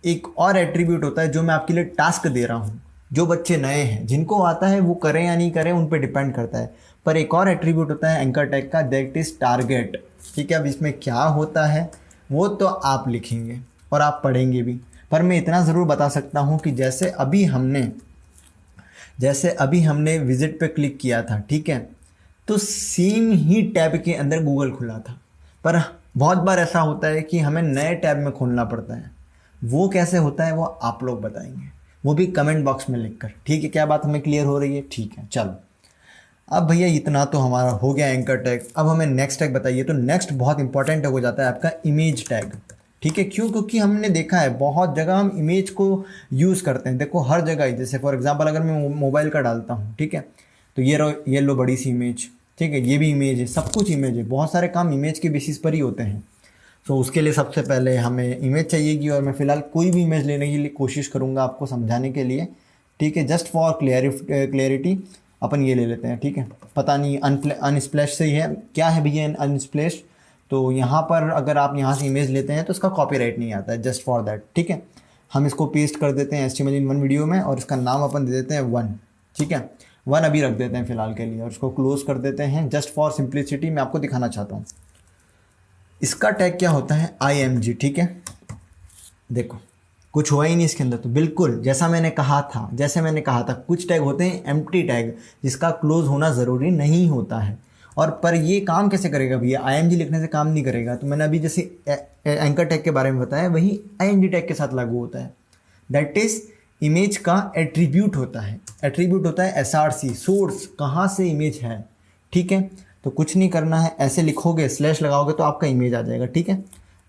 एक और एट्रीब्यूट होता है जो मैं आपके लिए टास्क दे रहा हूँ। जो बच्चे नए हैं, जिनको आता है वो करें या नहीं करें उन पर डिपेंड करता है। पर एक और एट्रीब्यूट होता है एंकर टैग का, दैट इज टारगेट, ठीक है। अब इसमें क्या होता है वो तो आप लिखेंगे और आप पढ़ेंगे भी, पर मैं इतना ज़रूर बता सकता हूँ कि जैसे अभी हमने विजिट पे क्लिक किया था, ठीक है, तो सेम ही टैब के अंदर गूगल खुला था। पर बहुत बार ऐसा होता है कि हमें नए टैब में खोलना पड़ता है। वो कैसे होता है वो आप लोग बताएंगे, वो भी कमेंट बॉक्स में लिखकर, ठीक है। क्या बात हमें क्लियर हो रही है? ठीक है, चलो। अब भैया इतना तो हमारा हो गया एंकर टैग। अब हमें नेक्स्ट टैग बताइए। तो नेक्स्ट बहुत इंपॉर्टेंट हो जाता है आपका इमेज टैग, ठीक है। क्यों? क्योंकि हमने देखा है बहुत जगह हम इमेज को यूज़ करते हैं। देखो हर जगह ही, जैसे फॉर एग्जांपल अगर मैं मोबाइल का डालता हूँ, ठीक है, तो ये लो बड़ी सी इमेज, ठीक है, ये भी इमेज है, सब कुछ इमेज है। बहुत सारे काम इमेज के बेसिस पर ही होते हैं। तो उसके लिए सबसे पहले हमें इमेज चाहिएगी, और मैं फ़िलहाल कोई भी इमेज लेने के लिए कोशिश करूँगा आपको समझाने के लिए, ठीक है। जस्ट फॉर क्लियरिटी अपन ये ले लेते हैं, ठीक है। पता नहीं अनस्प्लैश से ही है, क्या है भैया अनस्प्लैश? तो यहाँ पर अगर आप यहाँ से इमेज लेते हैं तो इसका कॉपीराइट नहीं आता है, जस्ट फॉर दैट, ठीक है। हम इसको पेस्ट कर देते हैं HTML1 वीडियो में, और इसका नाम अपन दे देते हैं 1, ठीक है। 1 अभी रख देते हैं फ़िलहाल के लिए, और इसको क्लोज कर देते हैं। जस्ट फॉर सिंप्लिसिटी मैं आपको दिखाना चाहता हूँ। इसका टैग क्या होता है? IMG, ठीक है। देखो कुछ हुआ ही नहीं इसके अंदर, तो बिल्कुल जैसे मैंने कहा था कुछ टैग होते हैं एम्प्टी टैग, जिसका क्लोज होना ज़रूरी नहीं होता है। और पर ये काम कैसे करेगा भैया, IMG लिखने से काम नहीं करेगा। तो मैंने अभी जैसे एंकर टैग के बारे में बताया, वही ING टैग के साथ लागू होता है। दैट इज इमेज का एट्रीब्यूट होता है। एट्रीब्यूट होता है SRC, सोर्स, कहाँ से इमेज है। ठीक है, तो कुछ नहीं करना है, ऐसे लिखोगे, स्लैश लगाओगे तो आपका इमेज आ जाएगा। ठीक है,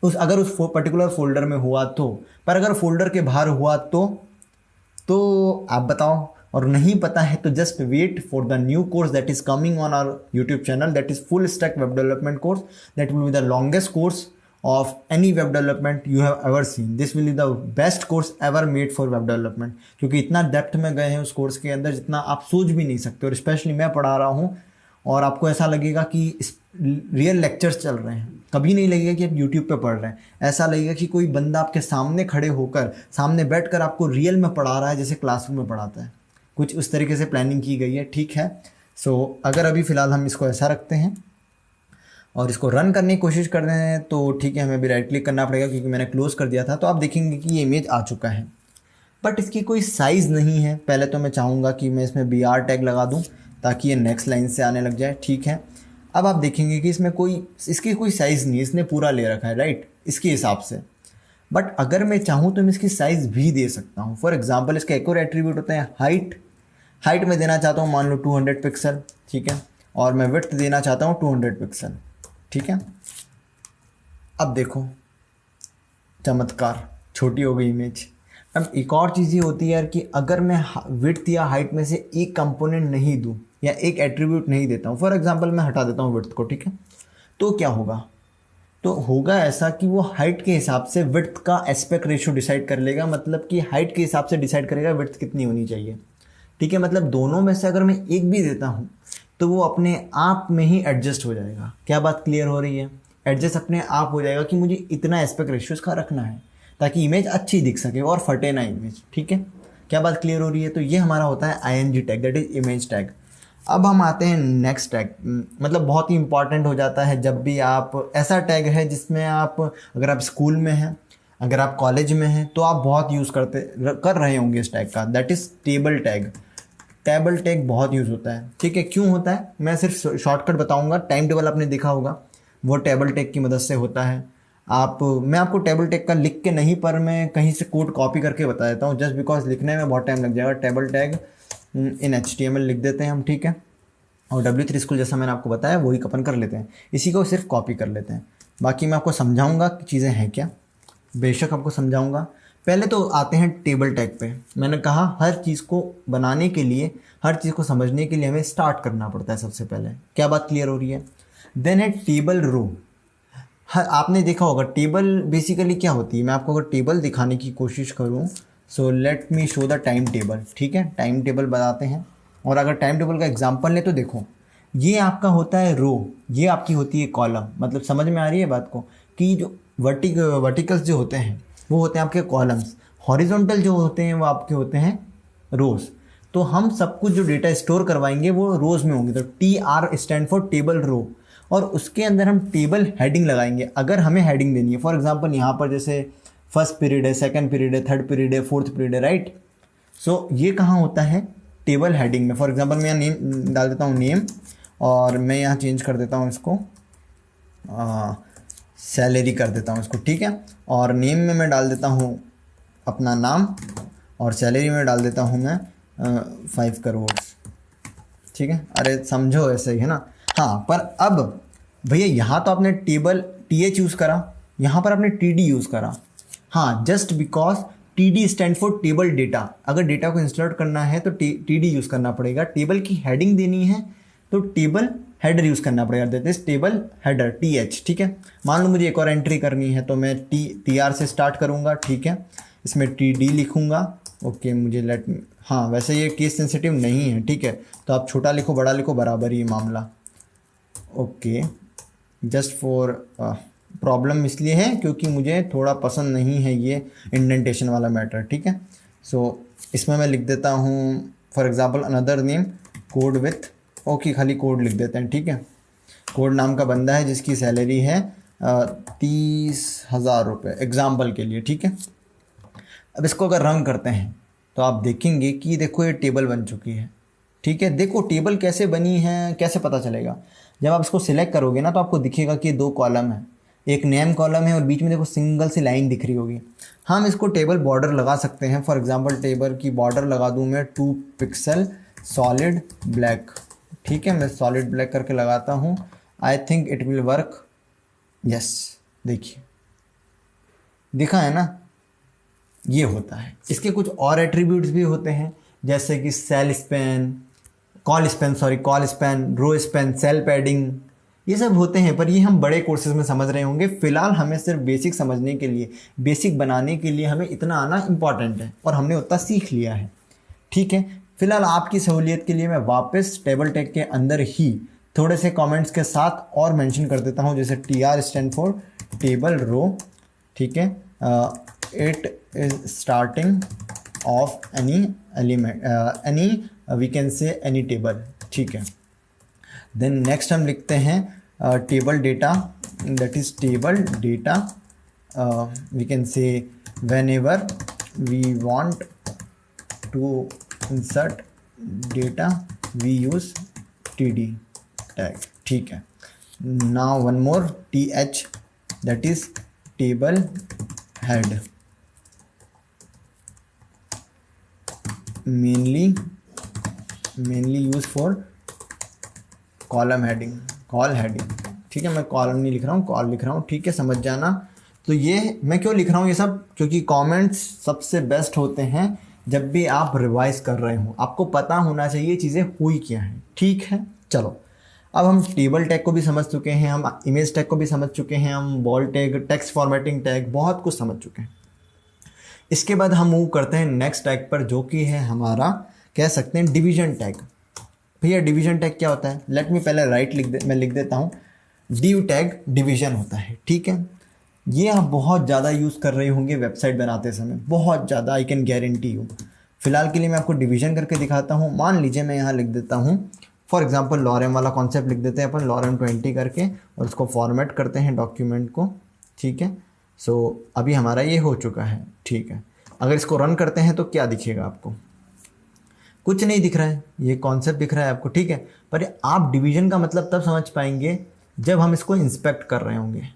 अगर उस पर्टिकुलर फोल्डर में हुआ तो, पर अगर फोल्डर के बाहर हुआ तो आप बताओ। और नहीं पता है तो just wait for the new course that is coming on our YouTube channel, that is full stack web development course, that will be the longest course of any web development you have ever seen. This will be the best course ever made for web development, क्योंकि इतना depth में गए हैं उस course के अंदर जितना आप सोच भी नहीं सकते। और स्पेशली मैं पढ़ा रहा हूँ और आपको ऐसा लगेगा कि रियल लेक्चर्स चल रहे हैं। कभी नहीं लगेगा कि आप यूट्यूब पे पढ़ रहे हैं, ऐसा लगेगा कि कोई बंदा आपके सामने खड़े होकर, सामने बैठकर आपको रियल में पढ़ा रहा है, जैसे क्लासरूम में पढ़ाता है। कुछ उस तरीके से प्लानिंग की गई है। ठीक है, सो अगर अभी फ़िलहाल हम इसको ऐसा रखते हैं और इसको रन करने की कोशिश कर रहे हैं तो ठीक है, हमें भी राइट क्लिक करना पड़ेगा क्योंकि मैंने क्लोज़ कर दिया था। तो आप देखेंगे कि ये इमेज आ चुका है, बट इसकी कोई साइज़ नहीं है। पहले तो मैं चाहूँगा कि मैं इसमें BR टैग लगा दूँ ताकि ये नेक्स्ट लाइन से आने लग जाए। ठीक है, अब आप देखेंगे कि इसकी कोई साइज़ नहीं, इसने पूरा ले रखा है राइट, इसके हिसाब से। बट अगर मैं चाहूँ तो मैं इसकी साइज़ भी दे सकता हूँ। फॉर एग्जाम्पल, इसका एक और एट्रीब्यूट होता है हाइट में देना चाहता हूँ मान लो 200 पिक्सल। ठीक है, और मैं विड्थ देना चाहता हूँ 200 पिक्सल। ठीक है, अब देखो चमत्कार, छोटी हो गई इमेज। अब एक और चीज़ ये होती है यार कि अगर मैं विड्थ या हाइट में से एक कंपोनेंट नहीं दूँ या एक एट्रीब्यूट नहीं देता हूँ, फॉर एग्जांपल मैं हटा देता हूँ विड्थ को। ठीक है, तो क्या होगा, तो होगा ऐसा कि वो हाइट के हिसाब से विड्थ का एस्पेक्ट रेशियो डिसाइड कर लेगा, मतलब कि हाइट के हिसाब से डिसाइड करेगा विड्थ कितनी होनी चाहिए। ठीक है, मतलब दोनों में से अगर मैं एक भी देता हूँ तो वो अपने आप में ही एडजस्ट हो जाएगा। क्या बात क्लियर हो रही है? एडजस्ट अपने आप हो जाएगा कि मुझे इतना एस्पेक्ट रेशियो इसका रखना है ताकि इमेज अच्छी दिख सके और फटे ना इमेज। ठीक है, क्या बात क्लियर हो रही है? तो ये हमारा होता है ING tag, that is image tag. अब हम आते हैं नेक्स्ट टैग, मतलब बहुत ही इंपॉर्टेंट हो जाता है जब भी आप, ऐसा टैग है जिसमें आप, अगर आप स्कूल में हैं, अगर आप कॉलेज में हैं तो आप बहुत यूज़ कर रहे होंगे इस टैग का, that is table tag. Table tag बहुत यूज़ होता है। ठीक है, क्यों होता है मैं सिर्फ शॉर्टकट बताऊंगा। टाइम टेबल आपने देखा होगा, वो टेबल टैग की मदद से होता है। मैं आपको टेबल टैग का लिख के नहीं, पर मैं कहीं से कोड कॉपी करके बता देता हूँ, जस्ट बिकॉज लिखने में बहुत टाइम लग जाएगा। टेबल टैग इन HTML लिख देते हैं हम। ठीक है, और W3 स्कूल जैसा मैंने आपको बताया वही अपन कर लेते हैं, इसी को सिर्फ कॉपी कर लेते हैं। बाकी मैं आपको समझाऊंगा कि चीज़ें हैं क्या, बेशक आपको समझाऊंगा। पहले तो आते हैं टेबल टैग पे। मैंने कहा हर चीज़ को बनाने के लिए, हर चीज़ को समझने के लिए हमें स्टार्ट करना पड़ता है सबसे पहले। क्या बात क्लियर हो रही है? देन है टेबल रो। आपने देखा होगा टेबल बेसिकली क्या होती है। मैं आपको अगर टेबल दिखाने की कोशिश करूँ, so let me show the time table. ठीक है, टाइम टेबल बताते हैं। और अगर टाइम टेबल का एग्जांपल ले तो देखो, ये आपका होता है रो, ये आपकी होती है कॉलम। मतलब समझ में आ रही है बात को, कि जो वर्टिकल्स जो होते हैं वो होते हैं आपके कॉलम्स, हॉरिजॉन्टल जो होते हैं वो आपके होते हैं रोज। तो हम सब कुछ जो डेटा स्टोर करवाएंगे वो रोज में होंगे। तो TR stand for table row, और उसके अंदर हम टेबल हेडिंग लगाएंगे अगर हमें हेडिंग देनी है। फॉर एग्जांपल यहाँ पर जैसे फर्स्ट पीरियड है, सेकंड पीरियड है, थर्ड पीरियड है, फोर्थ पीरियड है, राइट। सो ये कहाँ होता है? टेबल हेडिंग में। फॉर एग्जांपल मैं यहाँ नेम डाल देता हूँ, नेम, और मैं यहाँ चेंज कर देता हूँ इसको सैलरी कर देता हूँ इसको। ठीक है, और नेम में मैं डाल देता हूँ अपना नाम, और सैलरी में डाल देता हूँ मैं 5 करोड़। ठीक है, अरे समझो ऐसे ही है ना। हाँ, पर अब भैया यहाँ तो आपने टेबल TH यूज़ करा, यहाँ पर आपने TD यूज़ करा। हाँ, just because TD stand for table data. अगर डेटा को इंसर्ट करना है तो TD यूज़ करना पड़ेगा। टेबल की हेडिंग देनी है तो टेबल हेडर यूज़ करना पड़ेगा, that is table header TH। ठीक है, मान लो मुझे एक और एंट्री करनी है तो मैं TR से स्टार्ट करूँगा। ठीक है, इसमें TD लिखूँगा। ओके, मुझे हाँ, वैसे ये केस सेंसिटिव नहीं है। ठीक है, तो आप छोटा लिखो बड़ा लिखो बराबर ही मामला। ओके, जस्ट फॉर प्रॉब्लम इसलिए है क्योंकि मुझे थोड़ा पसंद नहीं है ये इंडेंटेशन वाला मैटर। ठीक है, सो इसमें मैं लिख देता हूँ for example another name code with, okay, खाली कोड लिख देते हैं। ठीक है, कोड नाम का बंदा है जिसकी सैलरी है 30,000 रुपये एग्जाम्पल के लिए। ठीक है, अब इसको अगर रन करते हैं तो आप देखेंगे कि देखो ये टेबल बन चुकी है। ठीक है, देखो टेबल कैसे बनी है, कैसे पता चलेगा। जब आप इसको सिलेक्ट करोगे ना तो आपको दिखेगा कि 2 कॉलम है, एक नेम कॉलम है और बीच में देखो सिंगल सी लाइन दिख रही होगी। हम इसको टेबल बॉर्डर लगा सकते हैं। फॉर एग्जांपल टेबल की बॉर्डर लगा दूं मैं 2 पिक्सल सॉलिड ब्लैक। ठीक है, मैं सॉलिड ब्लैक करके लगाता हूँ। I think it will work. Yes, देखिए दिखा है ना, ये होता है। इसके कुछ और एट्रीब्यूट्स भी होते हैं जैसे कि cell span, col span, row span, cell padding, ये सब होते हैं, पर ये हम बड़े कोर्सेज में समझ रहे होंगे। फिलहाल हमें सिर्फ बेसिक समझने के लिए, बेसिक बनाने के लिए हमें इतना आना इंपॉर्टेंट है और हमने उतना सीख लिया है। ठीक है, फिलहाल आपकी सहूलियत के लिए मैं वापस टेबल टैग के अंदर ही थोड़े से कमेंट्स के साथ और मेंशन कर देता हूँ, जैसे TR stand for table row. ठीक है, it is starting of any element, any we can say any table. ठीक है, देन नेक्स्ट हम लिखते हैं table data, that is table data we can say whenever we want to insert data we use td tag. ठीक है, now one more th, that is table head, mainly used for column heading, call heading. ठीक है, मैं column नहीं लिख रहा हूँ, call लिख रहा हूँ. ठीक है, समझ जाना. तो ये मैं क्यों लिख रहा हूँ ये सब, क्योंकि कमेंट्स सबसे बेस्ट होते हैं जब भी आप रिवाइज कर रहे हो. आपको पता होना चाहिए चीज़ें हुई क्या हैं. ठीक है, चलो अब हम टेबल टैग को भी समझ चुके हैं, हम इमेज टैग को भी समझ चुके हैं, हम bold tag, text formatting tag, बहुत कुछ समझ चुके हैं. इसके बाद हम मूव करते हैं नेक्स्ट टैग पर, जो कि है हमारा, कह सकते हैं, डिवीजन टैग. भैया डिवीजन टैग क्या होता है, लेट मी पहले मैं लिख देता हूँ. डिव टैग डिवीजन होता है. ठीक है, ये आप बहुत ज़्यादा यूज़ कर रहे होंगे वेबसाइट बनाते समय, बहुत ज़्यादा, आई कैन गारंटी यू. फिलहाल के लिए मैं आपको डिवीजन करके दिखाता हूँ. मान लीजिए मैं यहाँ लिख देता हूँ, फॉर एग्जांपल लॉरेम वाला कॉन्सेप्ट लिख देते हैं अपन, लॉरेम 20 करके, और उसको फॉर्मेट करते हैं डॉक्यूमेंट को. ठीक है, सो अभी हमारा ये हो चुका है. ठीक है, अगर इसको रन करते हैं तो क्या दिखेगा आपको, कुछ नहीं दिख रहा है, ये कॉन्सेप्ट दिख रहा है आपको. ठीक है, पर आप डिवीजन का मतलब तब समझ पाएंगे जब हम इसको इंस्पेक्ट कर रहे होंगे.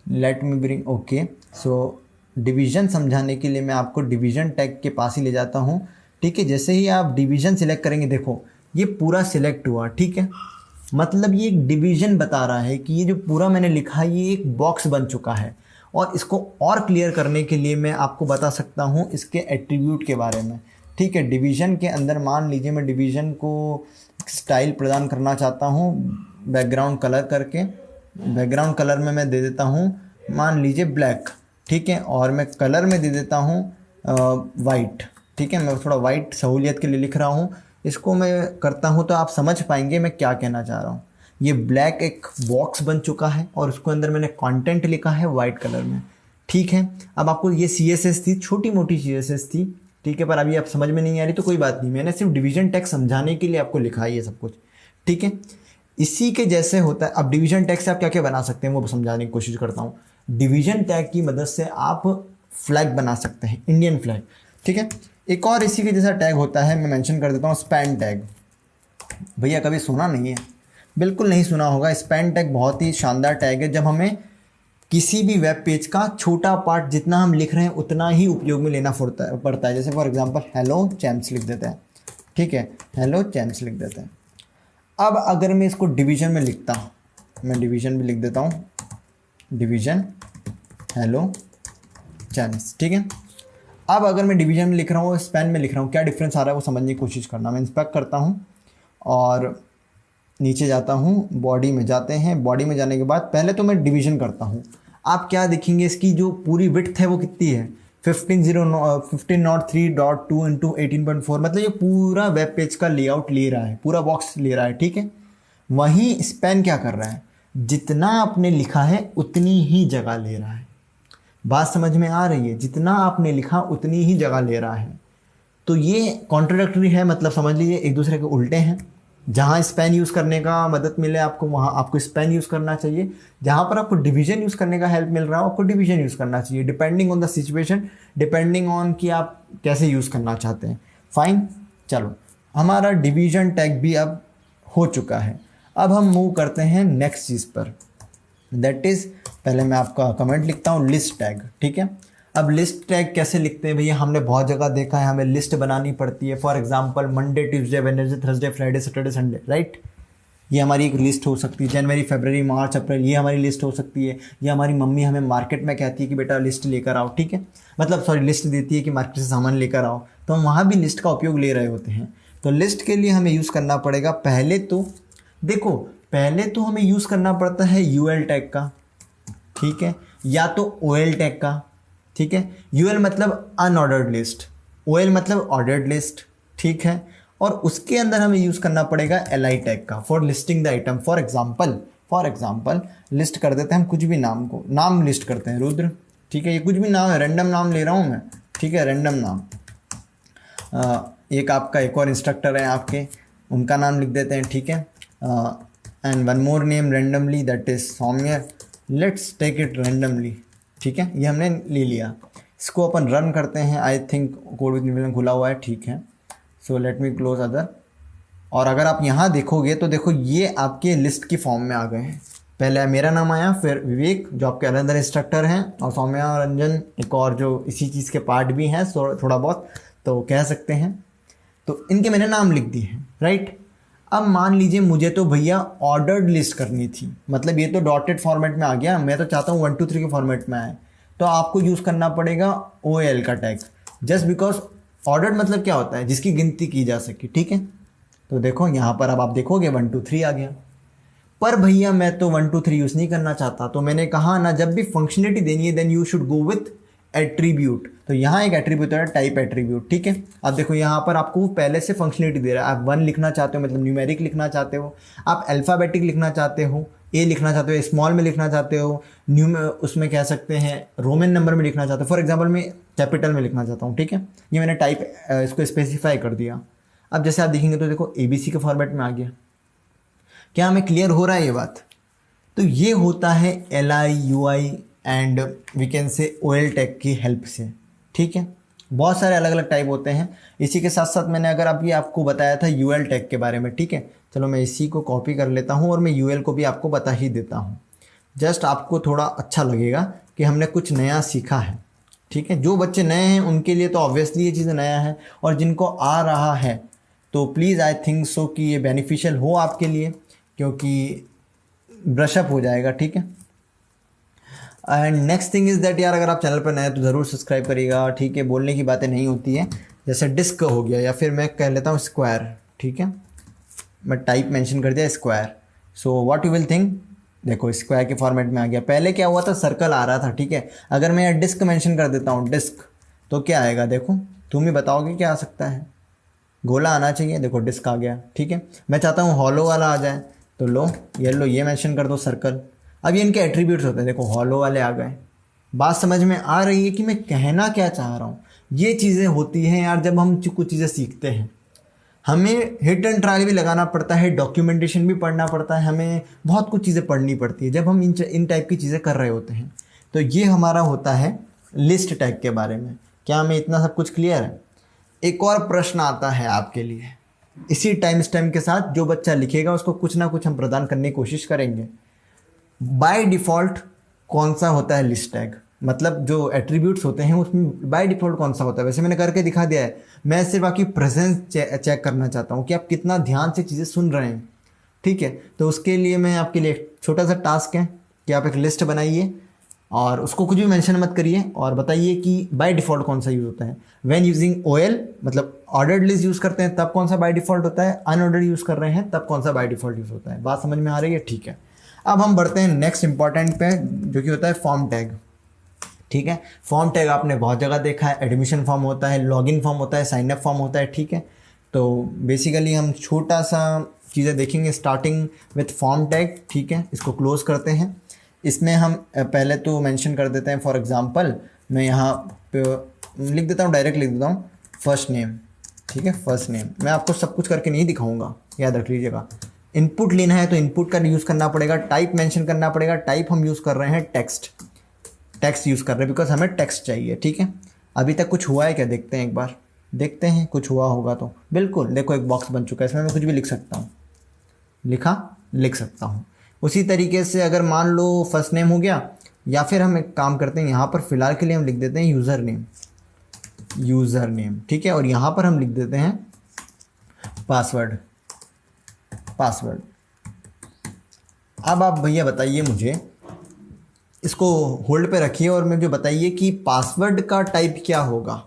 Let me bring, okay, so division समझाने के लिए मैं आपको डिवीजन टैग के पास ही ले जाता हूँ. ठीक है, जैसे ही आप डिवीजन सिलेक्ट करेंगे, देखो ये पूरा सिलेक्ट हुआ. ठीक है, मतलब ये एक डिवीजन बता रहा है कि ये जो पूरा मैंने लिखा है ये एक बॉक्स बन चुका है. और इसको और क्लियर करने के लिए मैं आपको बता सकता हूँ इसके एट्रीब्यूट के बारे में. ठीक है, डिवीजन के अंदर मान लीजिए मैं डिवीजन को स्टाइल प्रदान करना चाहता हूँ बैकग्राउंड कलर करके. बैकग्राउंड कलर में मैं दे देता हूँ मान लीजिए ब्लैक. ठीक है, और मैं कलर में दे देता हूँ वाइट. ठीक है, मैं थोड़ा वाइट सहूलियत के लिए लिख रहा हूँ. इसको मैं करता हूँ तो आप समझ पाएंगे मैं क्या कहना चाह रहा हूँ. ये ब्लैक एक बॉक्स बन चुका है और उसके अंदर मैंने कंटेंट लिखा है वाइट कलर में. ठीक है, अब आपको ये CSS थी, छोटी मोटी CSS थी. ठीक है, पर अभी आप समझ में नहीं आ रही तो कोई बात नहीं, मैंने सिर्फ डिवीजन टैग समझाने के लिए आपको लिखा है ये सब कुछ. ठीक है, इसी के जैसे होता है. अब डिवीजन टैग से आप क्या क्या बना सकते हैं वो समझाने की कोशिश करता हूँ. डिवीजन टैग की मदद से आप फ्लैग बना सकते हैं, इंडियन फ्लैग. ठीक है, एक और इसी के जैसा टैग होता है, मैं मेंशन कर देता हूँ, स्पैन टैग. भैया कभी सुना नहीं है, बिल्कुल नहीं सुना होगा. स्पैन टैग बहुत ही शानदार टैग है. जब हमें किसी भी वेब पेज का छोटा पार्ट जितना हम लिख रहे हैं उतना ही उपयोग में लेना पड़ता है. जैसे फॉर एग्जांपल हेलो चैम्प्स लिख देते हैं. ठीक है, हेलो चैम्प्स लिख देते हैं. अब अगर मैं इसको डिवीजन में लिखता हूँ, मैं डिवीजन भी लिख देता हूँ, डिवीजन हेलो चैम्प्स. ठीक है, अब अगर मैं डिवीजन में लिख रहा हूँ, स्पैन में लिख रहा हूँ, क्या डिफरेंस आ रहा है वो समझने की कोशिश करना. मैं इंस्पेक्ट करता हूँ और नीचे जाता हूँ, बॉडी में जाते हैं. बॉडी में जाने के बाद पहले तो मैं डिवीजन करता हूँ. आप क्या देखेंगे, इसकी जो पूरी विड्थ है वो कितनी है, 1503.2 इंटू 18.4, मतलब ये पूरा वेब पेज का लेआउट ले रहा है, पूरा बॉक्स ले रहा है. ठीक है, वहीं स्पैन क्या कर रहा है, जितना आपने लिखा है उतनी ही जगह ले रहा है. बात समझ में आ रही है, जितना आपने लिखा उतनी ही जगह ले रहा है. तो ये कॉन्ट्राडिक्टरी है, मतलब समझ लीजिए एक दूसरे के उल्टे हैं. जहाँ स्पैन यूज़ करने का मदद मिले आपको, वहाँ आपको स्पैन यूज़ करना चाहिए. जहाँ पर आपको डिवीजन यूज़ करने का हेल्प मिल रहा हो, आपको डिवीजन यूज़ करना चाहिए, depending on the situation, depending on कि आप कैसे यूज़ करना चाहते हैं. फाइन, चलो हमारा डिवीजन टैग भी अब हो चुका है. अब हम मूव करते हैं नेक्स्ट चीज़ पर, दैट इज़ पहले मैं आपका कमेंट लिखता हूँ लिस्ट टैग, ठीक है। अब लिस्ट टैग कैसे लिखते हैं भैया, हमने बहुत जगह देखा है, हमें लिस्ट बनानी पड़ती है। For example Monday, Tuesday, Wednesday, Thursday, Friday, Saturday, Sunday, right. ये हमारी एक लिस्ट हो सकती है। जनवरी, फरवरी, मार्च, अप्रैल, ये हमारी लिस्ट हो सकती है। ये हमारी मम्मी हमें मार्केट में कहती है कि बेटा लिस्ट लेकर आओ, ठीक है, मतलब सॉरी लिस्ट देती है कि मार्केट से सामान लेकर आओ, तो हम वहाँ भी लिस्ट का उपयोग ले रहे होते हैं। तो लिस्ट के लिए हमें यूज़ करना पड़ेगा पहले तो देखो, पहले तो हमें यूज़ करना पड़ता है यूएल टैग का, ठीक है, या तो ओएल टैग का, ठीक है। यूएल मतलब अनऑर्डर्ड लिस्ट, ओएल मतलब ऑर्डर्ड लिस्ट, ठीक है। और उसके अंदर हमें यूज़ करना पड़ेगा एलआई टैग का, for listing the item. For example list कर देते हैं हम कुछ भी नाम को, नाम लिस्ट करते हैं रुद्र, ठीक है, ये कुछ भी नाम है, रैंडम नाम ले रहा हूँ मैं, ठीक है, रैंडम नाम। एक आपका एक और इंस्ट्रक्टर है आपके, उनका नाम लिख देते हैं, ठीक है। And one more name randomly, that is Saumya, let's take it randomly, ठीक है, ये हमने ले लिया। इसको अपन रन करते हैं, आई थिंक कोड विद खुला हुआ है, ठीक है। So let me close other. और अगर आप यहाँ देखोगे तो देखो ये आपके लिस्ट की फॉर्म में आ गए हैं। पहले मेरा नाम आया, फिर विवेक जो आपके अंदर इंस्ट्रक्टर हैं, और सौम्या और रंजन एक और जो इसी चीज़ के पार्ट भी हैं थोड़ा बहुत तो कह सकते हैं, तो इनके मैंने नाम लिख दिए हैं, राइट। अब मान लीजिए मुझे तो भैया ऑर्डर्ड लिस्ट करनी थी, मतलब ये तो डॉटेड फॉर्मेट में आ गया, मैं तो चाहता हूँ 1 2 3 के फॉर्मेट में आए, तो आपको यूज़ करना पड़ेगा ओ एल का टैग, जस्ट बिकॉज ऑर्डर्ड मतलब क्या होता है, जिसकी गिनती की जा सके, ठीक है। तो देखो यहाँ पर अब आप देखोगे 1 2 3 आ गया, पर भैया मैं तो 1 2 3 यूज़ नहीं करना चाहता, तो मैंने कहा ना जब भी फंक्शनलिटी देनी है then you should go with attribute. तो यहाँ एक एट्रीब्यूट है टाइप एट्रीब्यूट, ठीक है। अब देखो यहाँ पर आपको पहले से फंक्शनलिटी दे रहा है, आप 1 लिखना चाहते हो मतलब न्यूमेरिक लिखना चाहते हो, आप अल्फ़ाबेटिक लिखना चाहते हो, ए लिखना चाहते हो, स्मॉल में लिखना चाहते हो, उसमें कह सकते हैं रोमन नंबर में लिखना चाहते हो, फॉर एग्जाम्पल मैं कैपिटल में लिखना चाहता हूँ, ठीक है। ये मैंने टाइप इसको स्पेसिफाई कर दिया। अब जैसे आप देखेंगे तो देखो ABC के फॉर्मेट में आ गया। क्या हमें क्लियर हो रहा है ये बात? तो ये होता है LI UI and we can say OL tag की हेल्प से, ठीक है। बहुत सारे अलग अलग टाइप होते हैं। इसी के साथ साथ मैंने अगर अभी आपको बताया था UL टैग के बारे में, ठीक है। चलो मैं इसी को कॉपी कर लेता हूँ और मैं UL को भी आपको बता ही देता हूँ, जस्ट आपको थोड़ा अच्छा लगेगा कि हमने कुछ नया सीखा है, ठीक है। जो बच्चे नए हैं उनके लिए तो ऑब्वियसली ये चीज़ नया है, और जिनको आ रहा है तो प्लीज़ आई थिंक सो कि ये बेनिफिशियल हो आपके लिए, क्योंकि ब्रशअप हो जाएगा, ठीक है। And next thing is that यार अगर आप चैनल पर नए हैं तो ज़रूर सब्सक्राइब करिएगा, ठीक है। बोलने की बातें नहीं होती है, जैसे डिस्क हो गया या फिर मैं कह लेता हूँ स्क्वायर, ठीक है। मैं टाइप मेंशन कर दिया square, so what you will think, देखो स्क्वायर के फॉर्मेट में आ गया। पहले क्या हुआ था, सर्कल आ रहा था, ठीक है। अगर मैं यहाँ डिस्क मेंशन कर देता हूँ डिस्क, तो क्या आएगा, देखो तुम ही बताओगे क्या आ सकता है। गोला आना चाहिए, देखो डिस्क आ गया, ठीक है। मैं चाहता हूँ हॉलो वाला आ जाए, तो लो ये मेंशन कर दो सर्कल। अब ये इनके एट्रीब्यूट्स होते हैं, देखो हॉलो वाले आ गए। बात समझ में आ रही है कि मैं कहना क्या चाह रहा हूँ? ये चीज़ें होती हैं यार जब हम कुछ चीज़ें सीखते हैं, हमें हिट एंड ट्रायल भी लगाना पड़ता है, डॉक्यूमेंटेशन भी पढ़ना पड़ता है, हमें बहुत कुछ चीज़ें पढ़नी पड़ती है जब हम इन टाइप की चीज़ें कर रहे होते हैं। तो ये हमारा होता है लिस्ट टैग के बारे में। क्या हमें इतना सब कुछ क्लियर है? एक और प्रश्न आता है आपके लिए, इसी टाइम स्टैम्प के साथ जो बच्चा लिखेगा उसको कुछ ना कुछ हम प्रदान करने की कोशिश करेंगे। बाय डिफ़ॉल्ट कौन सा होता है लिस्ट टैग, मतलब जो एट्रीब्यूट्स होते हैं उसमें बाय डिफ़ॉल्ट कौन सा होता है? वैसे मैंने करके दिखा दिया है, मैं सिर्फ आपकी प्रेजेंस चेक करना चाहता हूँ कि आप कितना ध्यान से चीज़ें सुन रहे हैं, ठीक है। तो उसके लिए मैं आपके लिए एक छोटा सा टास्क है कि आप एक लिस्ट बनाइए और उसको कुछ भी मेंशन मत करिए और बताइए कि बाय डिफ़ॉल्ट कौन सा यूज़ होता है। व्हेन यूजिंग OL मतलब ऑर्डर्ड लिस्ट यूज़ करते हैं तब कौन सा बाय डिफ़ॉल्ट होता है, अनऑर्डर्ड यूज़ कर रहे हैं तब कौन सा बाय डिफ़ॉल्ट यूज़ होता है। बात समझ में आ रही है? ठीक है। अब हम बढ़ते हैं नेक्स्ट इंपॉर्टेंट पे, जो कि होता है फॉर्म टैग, ठीक है। फॉर्म टैग आपने बहुत जगह देखा है, एडमिशन फॉर्म होता है, लॉगिन फॉर्म होता है, साइन अप फॉर्म होता है, ठीक है। तो बेसिकली हम छोटा सा चीज़ें देखेंगे स्टार्टिंग विथ फॉर्म टैग, ठीक है। इसको क्लोज करते हैं। इसमें हम पहले तो मेंशन कर देते हैं, फॉर एग्जांपल मैं यहाँ पे लिख देता हूँ, डायरेक्ट लिख देता हूँ फर्स्ट नेम, ठीक है। फर्स्ट नेम मैं आपको सब कुछ करके नहीं दिखाऊंगा, याद रख लीजिएगा। इनपुट लेना है तो इनपुट का यूज़ करना पड़ेगा, टाइप मेंशन करना पड़ेगा। टाइप हम यूज़ कर रहे हैं टेक्स्ट यूज़ कर रहे हैं बिकॉज हमें टेक्स्ट चाहिए, ठीक है। अभी तक कुछ हुआ है क्या? देखते हैं एक बार, देखते हैं कुछ हुआ होगा तो। बिल्कुल, देखो एक बॉक्स बन चुका है, इसमें मैं कुछ भी लिख सकता हूँ। लिखा? लिख सकता हूँ। उसी तरीके से अगर मान लो फर्स्ट नेम हो गया, या फिर हम एक काम करते हैं, यहाँ पर फिलहाल के लिए हम लिख देते हैं यूज़र नेम, यूज़र नेम, ठीक है। और यहाँ पर हम लिख देते हैं पासवर्ड, पासवर्ड। अब आप भैया बताइए मुझे, इसको होल्ड पे रखिए और मुझे बताइए कि पासवर्ड का टाइप क्या होगा,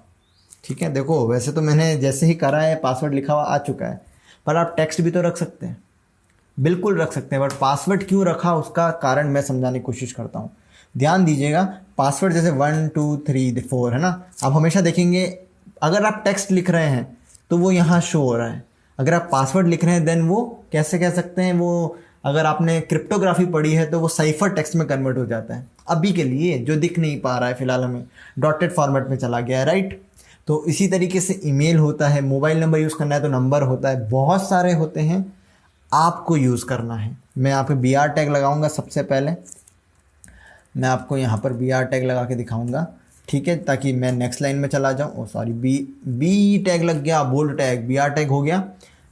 ठीक है। देखो वैसे तो मैंने जैसे ही करा है पासवर्ड लिखा हुआ आ चुका है, पर आप टेक्स्ट भी तो रख सकते हैं, बिल्कुल रख सकते हैं। बट पासवर्ड क्यों रखा उसका कारण मैं समझाने की कोशिश करता हूँ। ध्यान दीजिएगा, पासवर्ड जैसे 1 2 3 4 है ना, आप हमेशा देखेंगे अगर आप टेक्स्ट लिख रहे हैं तो वो यहाँ शो हो रहा है, अगर आप पासवर्ड लिख रहे हैं देन वो कैसे कह सकते हैं, वो अगर आपने क्रिप्टोग्राफी पढ़ी है तो वो साइफर टेक्स्ट में कन्वर्ट हो जाता है। अभी के लिए जो दिख नहीं पा रहा है फिलहाल हमें डॉटेड फॉर्मेट में चला गया है, राइट। तो इसी तरीके से ईमेल होता है, मोबाइल नंबर यूज़ करना है तो नंबर होता है, बहुत सारे होते हैं, आपको यूज़ करना है। मैं यहाँ पे बी आर टैग लगाऊंगा, सबसे पहले मैं आपको यहाँ पर बी आर टैग लगा के दिखाऊंगा, ठीक है, ताकि मैं नेक्स्ट लाइन में चला जाऊँ। सॉरी, बी टैग लग गया, bold tag, B R tag हो गया।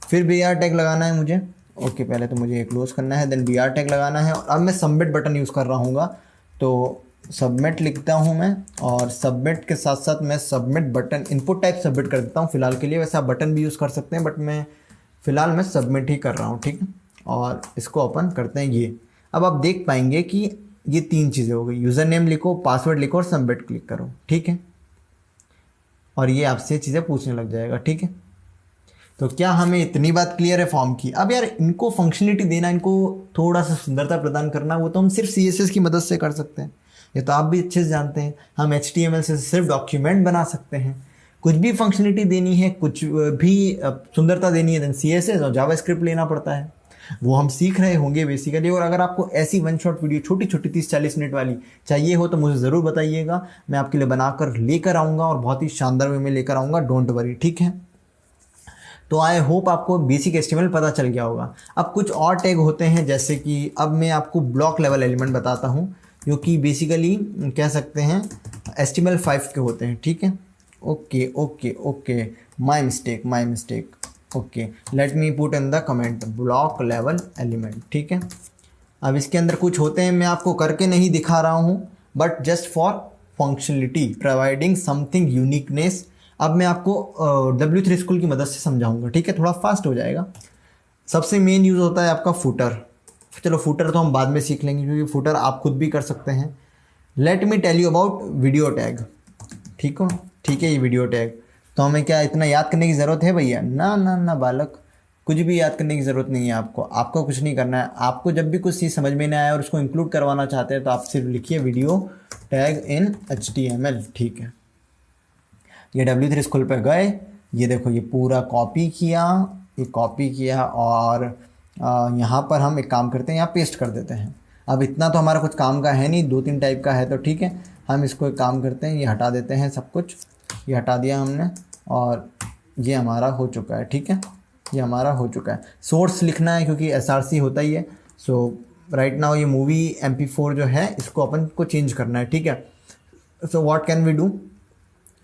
फिर बी आर टैग लगाना है मुझे, ओके पहले तो मुझे क्लोज करना है, देन बी आर टैग लगाना है। और अब मैं सबमिट बटन यूज़ कर रहा हूँ, तो सबमिट लिखता हूँ मैं, और सबमिट के साथ साथ मैं submit button input type submit कर देता हूँ फिलहाल के लिए। वैसे आप बटन भी यूज़ कर सकते हैं, बट मैं फ़िलहाल मैं सबमिट ही कर रहा हूँ, ठीक है। और इसको ओपन करते हैं ये। अब आप देख पाएंगे कि ये 3 चीज़ें हो गई, यूज़र नेम लिखो, पासवर्ड लिखो और सबमिट क्लिक करो, ठीक है। और ये आपसे चीज़ें पूछने लग जाएगा, ठीक है। तो क्या हमें इतनी बात क्लियर है फॉर्म की? अब यार इनको फंक्शनलिटी देना, इनको थोड़ा सा सुंदरता प्रदान करना, वो तो हम सिर्फ CSS की मदद से कर सकते हैं। ये तो आप भी अच्छे से जानते हैं। हम HTML से सिर्फ डॉक्यूमेंट बना सकते हैं। कुछ भी फंक्शनलिटी देनी है, कुछ भी सुंदरता देनी है, देन CSS और जावास्क्रिप्ट लेना पड़ता है। वो हम सीख रहे होंगे बेसिकली। और अगर आपको ऐसी वन शॉट वीडियो छोटी छोटी 30-40 मिनट वाली चाहिए हो तो मुझे ज़रूर बताइएगा, मैं आपके लिए बनाकर लेकर आऊँगा और बहुत ही शानदार वे में लेकर आऊँगा, डोंट वरी, ठीक है। तो आई होप आपको बेसिक HTML पता चल गया होगा। अब कुछ और टैग होते हैं, जैसे कि अब मैं आपको ब्लॉक लेवल एलिमेंट बताता हूँ, जो कि बेसिकली कह सकते हैं HTML5 के होते हैं, ठीक है। Okay okay okay, my mistake, okay, let me put in the comment block level element, ठीक है। अब इसके अंदर कुछ होते हैं, मैं आपको करके नहीं दिखा रहा हूँ, but just for functionality providing something uniqueness. अब मैं आपको W3 स्कूल की मदद से समझाऊंगा, ठीक है, थोड़ा फास्ट हो जाएगा। सबसे मेन यूज़ होता है आपका फुटर। चलो फुटर तो हम बाद में सीख लेंगे, क्योंकि फुटर आप खुद भी कर सकते हैं। Let me tell you about video tag, ठीक हो, ठीक है। ये वीडियो टैग तो हमें क्या इतना याद करने की ज़रूरत है भैया? ना ना ना बालक, कुछ भी याद करने की ज़रूरत नहीं है आपको कुछ नहीं करना है। आपको जब भी कुछ चीज़ समझ में नहीं आया और उसको इंक्लूड करवाना चाहते हैं तो आप सिर्फ लिखिए वीडियो टैग इन HTML, ठीक है। ये W3 स्कूल पे गए, ये देखो ये पूरा कॉपी किया, और यहाँ पर हम एक काम करते हैं, यहाँ पेस्ट कर देते हैं। अब इतना तो हमारा कुछ काम का है नहीं, 2-3 टाइप का है, तो ठीक है, हम इसको एक काम करते हैं, ये हटा देते हैं सब कुछ, ये हटा दिया हमने, और ये हमारा हो चुका है, ठीक है, ये हमारा हो चुका है। सोर्स लिखना है क्योंकि SRC होता ही है। सो राइट नाउ ये मूवी MP4 जो है इसको अपन को चेंज करना है, ठीक है। So what can we do,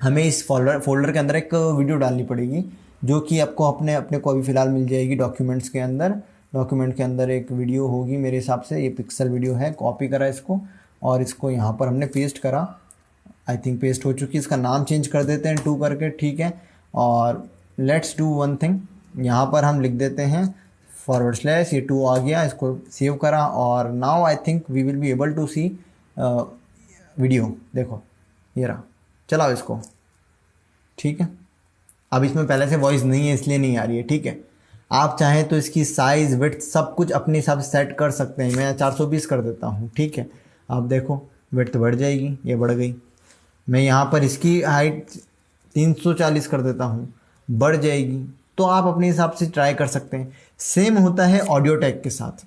हमें इस फोल्डर के अंदर एक वीडियो डालनी पड़ेगी, जो कि आपको अपने को अभी फ़िलहाल मिल जाएगी डॉक्यूमेंट के अंदर एक वीडियो होगी मेरे हिसाब से। ये पिक्सल वीडियो है, कॉपी करा इसको और इसको यहाँ पर हमने पेस्ट करा। आई थिंक पेस्ट हो चुकी है। इसका नाम चेंज कर देते हैं 2 करके, ठीक है। और लेट्स डू वन थिंग, यहाँ पर हम लिख देते हैं /, ये 2 आ गया, इसको सेव करा, और now I think we will be able to see video. देखो ये रहा, चलाओ इसको, ठीक है। अब इसमें पहले से वॉइस नहीं है इसलिए नहीं आ रही है, ठीक है। आप चाहें तो इसकी साइज़ विड्थ सब कुछ अपने हिसाब से सेट कर सकते हैं। मैं 420 कर देता हूँ, ठीक है। आप देखो विड्थ बढ़ जाएगी, ये बढ़ गई। मैं यहाँ पर इसकी हाइट 340 कर देता हूँ, बढ़ जाएगी। तो आप अपने हिसाब से ट्राई कर सकते हैं। सेम होता है ऑडियो टैग के साथ।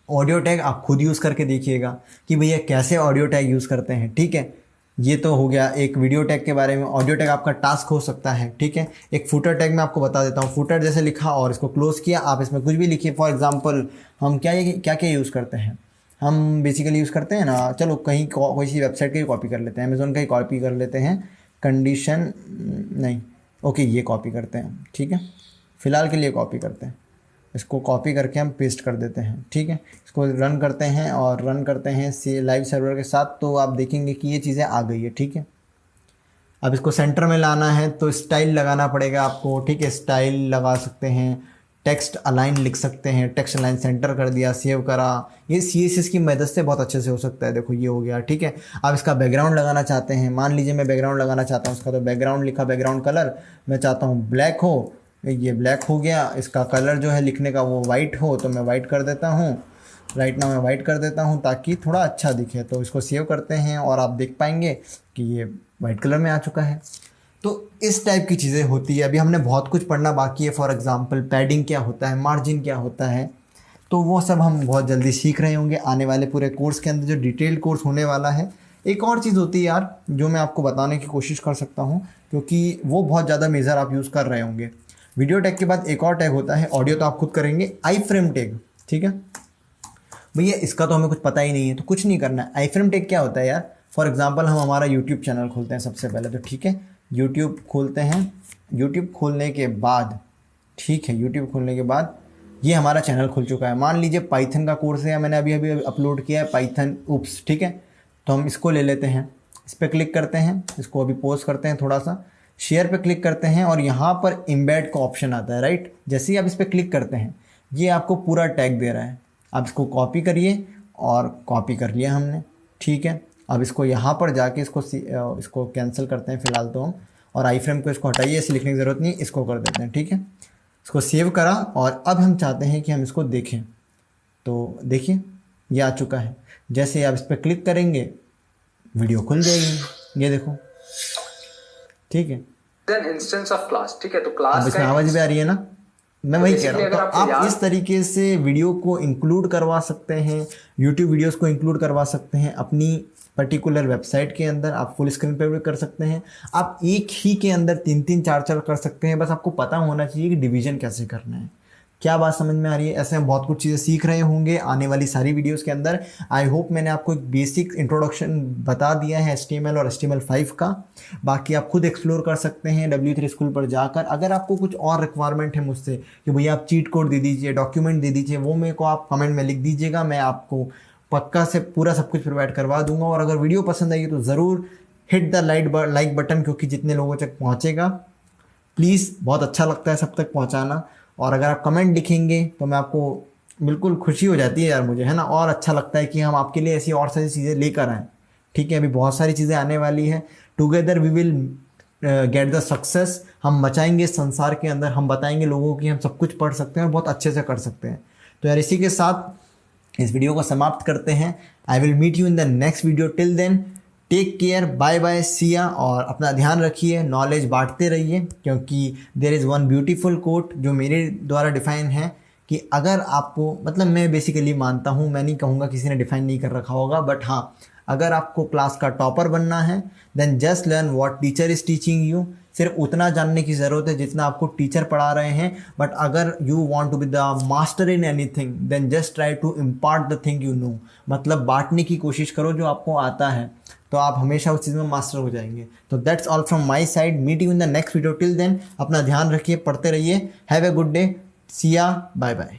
ऑडियो टैग आप खुद यूज़ करके देखिएगा कि भैया कैसे ऑडियो टैग यूज़ करते हैं, ठीक है। ये तो हो गया एक वीडियो टैग के बारे में। ऑडियो टैग आपका टास्क हो सकता है, ठीक है। एक फुटर टैग मैं आपको बता देता हूँ। फुटर जैसे लिखा और इसको क्लोज किया, आप इसमें कुछ भी लिखिए। फॉर एग्जांपल हम क्या यूज़ करते हैं, हम बेसिकली यूज़ करते हैं ना, चलो कहीं कोई सी वेबसाइट की कॉपी कर लेते हैं, अमेज़ोन का ही कॉपी कर लेते हैं, कंडीशन नहीं, ओके ये कॉपी करते हैं, ठीक है, फ़िलहाल के लिए कॉपी करते हैं। इसको कॉपी करके हम पेस्ट कर देते हैं। ठीक है, इसको रन करते हैं और रन करते हैं लाइव सर्वर के साथ, तो आप देखेंगे कि ये चीज़ें आ गई है। ठीक है, अब इसको सेंटर में लाना है तो स्टाइल लगाना पड़ेगा आपको। ठीक है, स्टाइल लगा सकते हैं, टेक्स्ट अलाइन लिख सकते हैं, टेक्स्ट अलाइन सेंटर कर दिया, सेव करा। ये CSS की मदद से बहुत अच्छे से हो सकता है। देखो ये हो गया। ठीक है, अब इसका बैकग्राउंड लगाना चाहते हैं, मान लीजिए मैं बैकग्राउंड लगाना चाहता हूँ इसका, तो बैकग्राउंड लिखा, बैकग्राउंड कलर मैं चाहता हूँ ब्लैक हो, ये ब्लैक हो गया। इसका कलर जो है लिखने का वो वाइट हो, तो मैं वाइट कर देता हूँ। राइट नाउ मैं वाइट कर देता हूँ ताकि थोड़ा अच्छा दिखे। तो इसको सेव करते हैं और आप देख पाएंगे कि ये वाइट कलर में आ चुका है। तो इस टाइप की चीज़ें होती है। अभी हमने बहुत कुछ पढ़ना बाकी है। फॉर एग्जांपल पैडिंग क्या होता है, मार्जिन क्या होता है, तो वो सब हम बहुत जल्दी सीख रहे होंगे आने वाले पूरे कोर्स के अंदर, जो डिटेल्ड कोर्स होने वाला है। एक और चीज़ होती है यार जो मैं आपको बताने की कोशिश कर सकता हूँ, क्योंकि वो बहुत ज़्यादा मेजर आप यूज़ कर रहे होंगे। वीडियो टैग के बाद एक और टैग होता है, ऑडियो तो आप खुद करेंगे, आई फ्रेम टैग। ठीक है भैया, इसका तो हमें कुछ पता ही नहीं है, तो कुछ नहीं करना है। आई फ्रेम टैग क्या होता है यार, फॉर एग्जांपल हम हमारा यूट्यूब चैनल खोलते हैं सबसे पहले तो। ठीक है, यूट्यूब खोलते हैं। यूट्यूब खोलने के बाद, ठीक है, यूट्यूब खोलने के बाद ये हमारा चैनल खुल चुका है। मान लीजिए पाइथन का कोर्स है, मैंने अभी अभी अपलोड किया है पाइथन उप्स। ठीक है, तो हम इसको ले लेते हैं, इस पर क्लिक करते हैं, इसको अभी पोस्ट करते हैं, थोड़ा सा शेयर पे क्लिक करते हैं और यहाँ पर एम्बेड का ऑप्शन आता है। राइट, जैसे ही आप इस पर क्लिक करते हैं ये आपको पूरा टैग दे रहा है। आप इसको कॉपी करिए और कॉपी कर लिया हमने। ठीक है, अब इसको यहाँ पर जाके इसको कैंसिल करते हैं फ़िलहाल तो हम, और आई फ्रेम को इसको हटाइए, ऐसे लिखने की ज़रूरत नहीं, इसको कर देते हैं। ठीक है, इसको सेव करा और अब हम चाहते हैं कि हम इसको देखें, तो देखिए ये आ चुका है। जैसे आप इस पर क्लिक करेंगे वीडियो खुल जाएगी, ये देखो। ठीक है, इंस्टेंस ऑफ क्लास। ठीक है, तो क्लास अब इसमें आवाज़ भी आ रही है ना, मैं वही कह रहा हूँ। तो आप इस तरीके से वीडियो को इंक्लूड करवा सकते हैं, यूट्यूब वीडियोस को इंक्लूड करवा सकते हैं अपनी पर्टिकुलर वेबसाइट के अंदर। आप फुल स्क्रीन पे भी कर सकते हैं, आप एक ही के अंदर 3-3 4-4 कर सकते हैं। बस आपको पता होना चाहिए कि डिवीजन कैसे करना है। क्या बात समझ में आ रही है? ऐसे हम बहुत कुछ चीज़ें सीख रहे होंगे आने वाली सारी वीडियोस के अंदर। आई होप मैंने आपको एक बेसिक इंट्रोडक्शन बता दिया है HTML और HTML5 का। बाकी आप खुद एक्सप्लोर कर सकते हैं W3 स्कूल पर जाकर। अगर आपको कुछ और रिक्वायरमेंट है मुझसे कि भैया आप चीट कोड दे दीजिए, डॉक्यूमेंट दे दीजिए, वो मेरे को आप कमेंट में लिख दीजिएगा, मैं आपको पक्का से पूरा सब कुछ प्रोवाइड करवा दूंगा। और अगर वीडियो पसंद आई तो ज़रूर हिट द लाइक बटन, क्योंकि जितने लोगों तक पहुँचेगा प्लीज़, बहुत अच्छा लगता है सब तक पहुँचाना। और अगर आप कमेंट लिखेंगे तो मैं आपको बिल्कुल खुशी हो जाती है यार मुझे, है ना, और अच्छा लगता है कि हम आपके लिए ऐसी और सारी चीज़ें लेकर आएँ। ठीक है, अभी बहुत सारी चीज़ें आने वाली है। Together we will get the success. हम मचाएंगे इस संसार के अंदर, हम बताएंगे लोगों की हम सब कुछ पढ़ सकते हैं और बहुत अच्छे से कर सकते हैं। तो यार इसी के साथ इस वीडियो को समाप्त करते हैं। I will meet you in the next video. Till then take care, bye bye, see ya. और अपना ध्यान रखिए, नॉलेज बांटते रहिए, क्योंकि there is one beautiful quote जो मेरे द्वारा डिफाइन है कि अगर आपको, मतलब मैं बेसिकली मानता हूँ, मैं नहीं कहूँगा किसी ने डिफाइन नहीं कर रखा होगा, बट हाँ, अगर आपको क्लास का टॉपर बनना है then just learn what teacher is teaching you. सिर्फ उतना जानने की ज़रूरत है जितना आपको टीचर पढ़ा रहे हैं। बट अगर you want to be the master in anything then just try to impart the thing you know. मतलब बांटने की कोशिश करो जो आपको आता है, तो आप हमेशा उस चीज़ में मास्टर हो जाएंगे। तो that's all from my side. Meet you in the next video. Till then अपना ध्यान रखिए, पढ़ते रहिए। Have a good day, see ya, bye bye.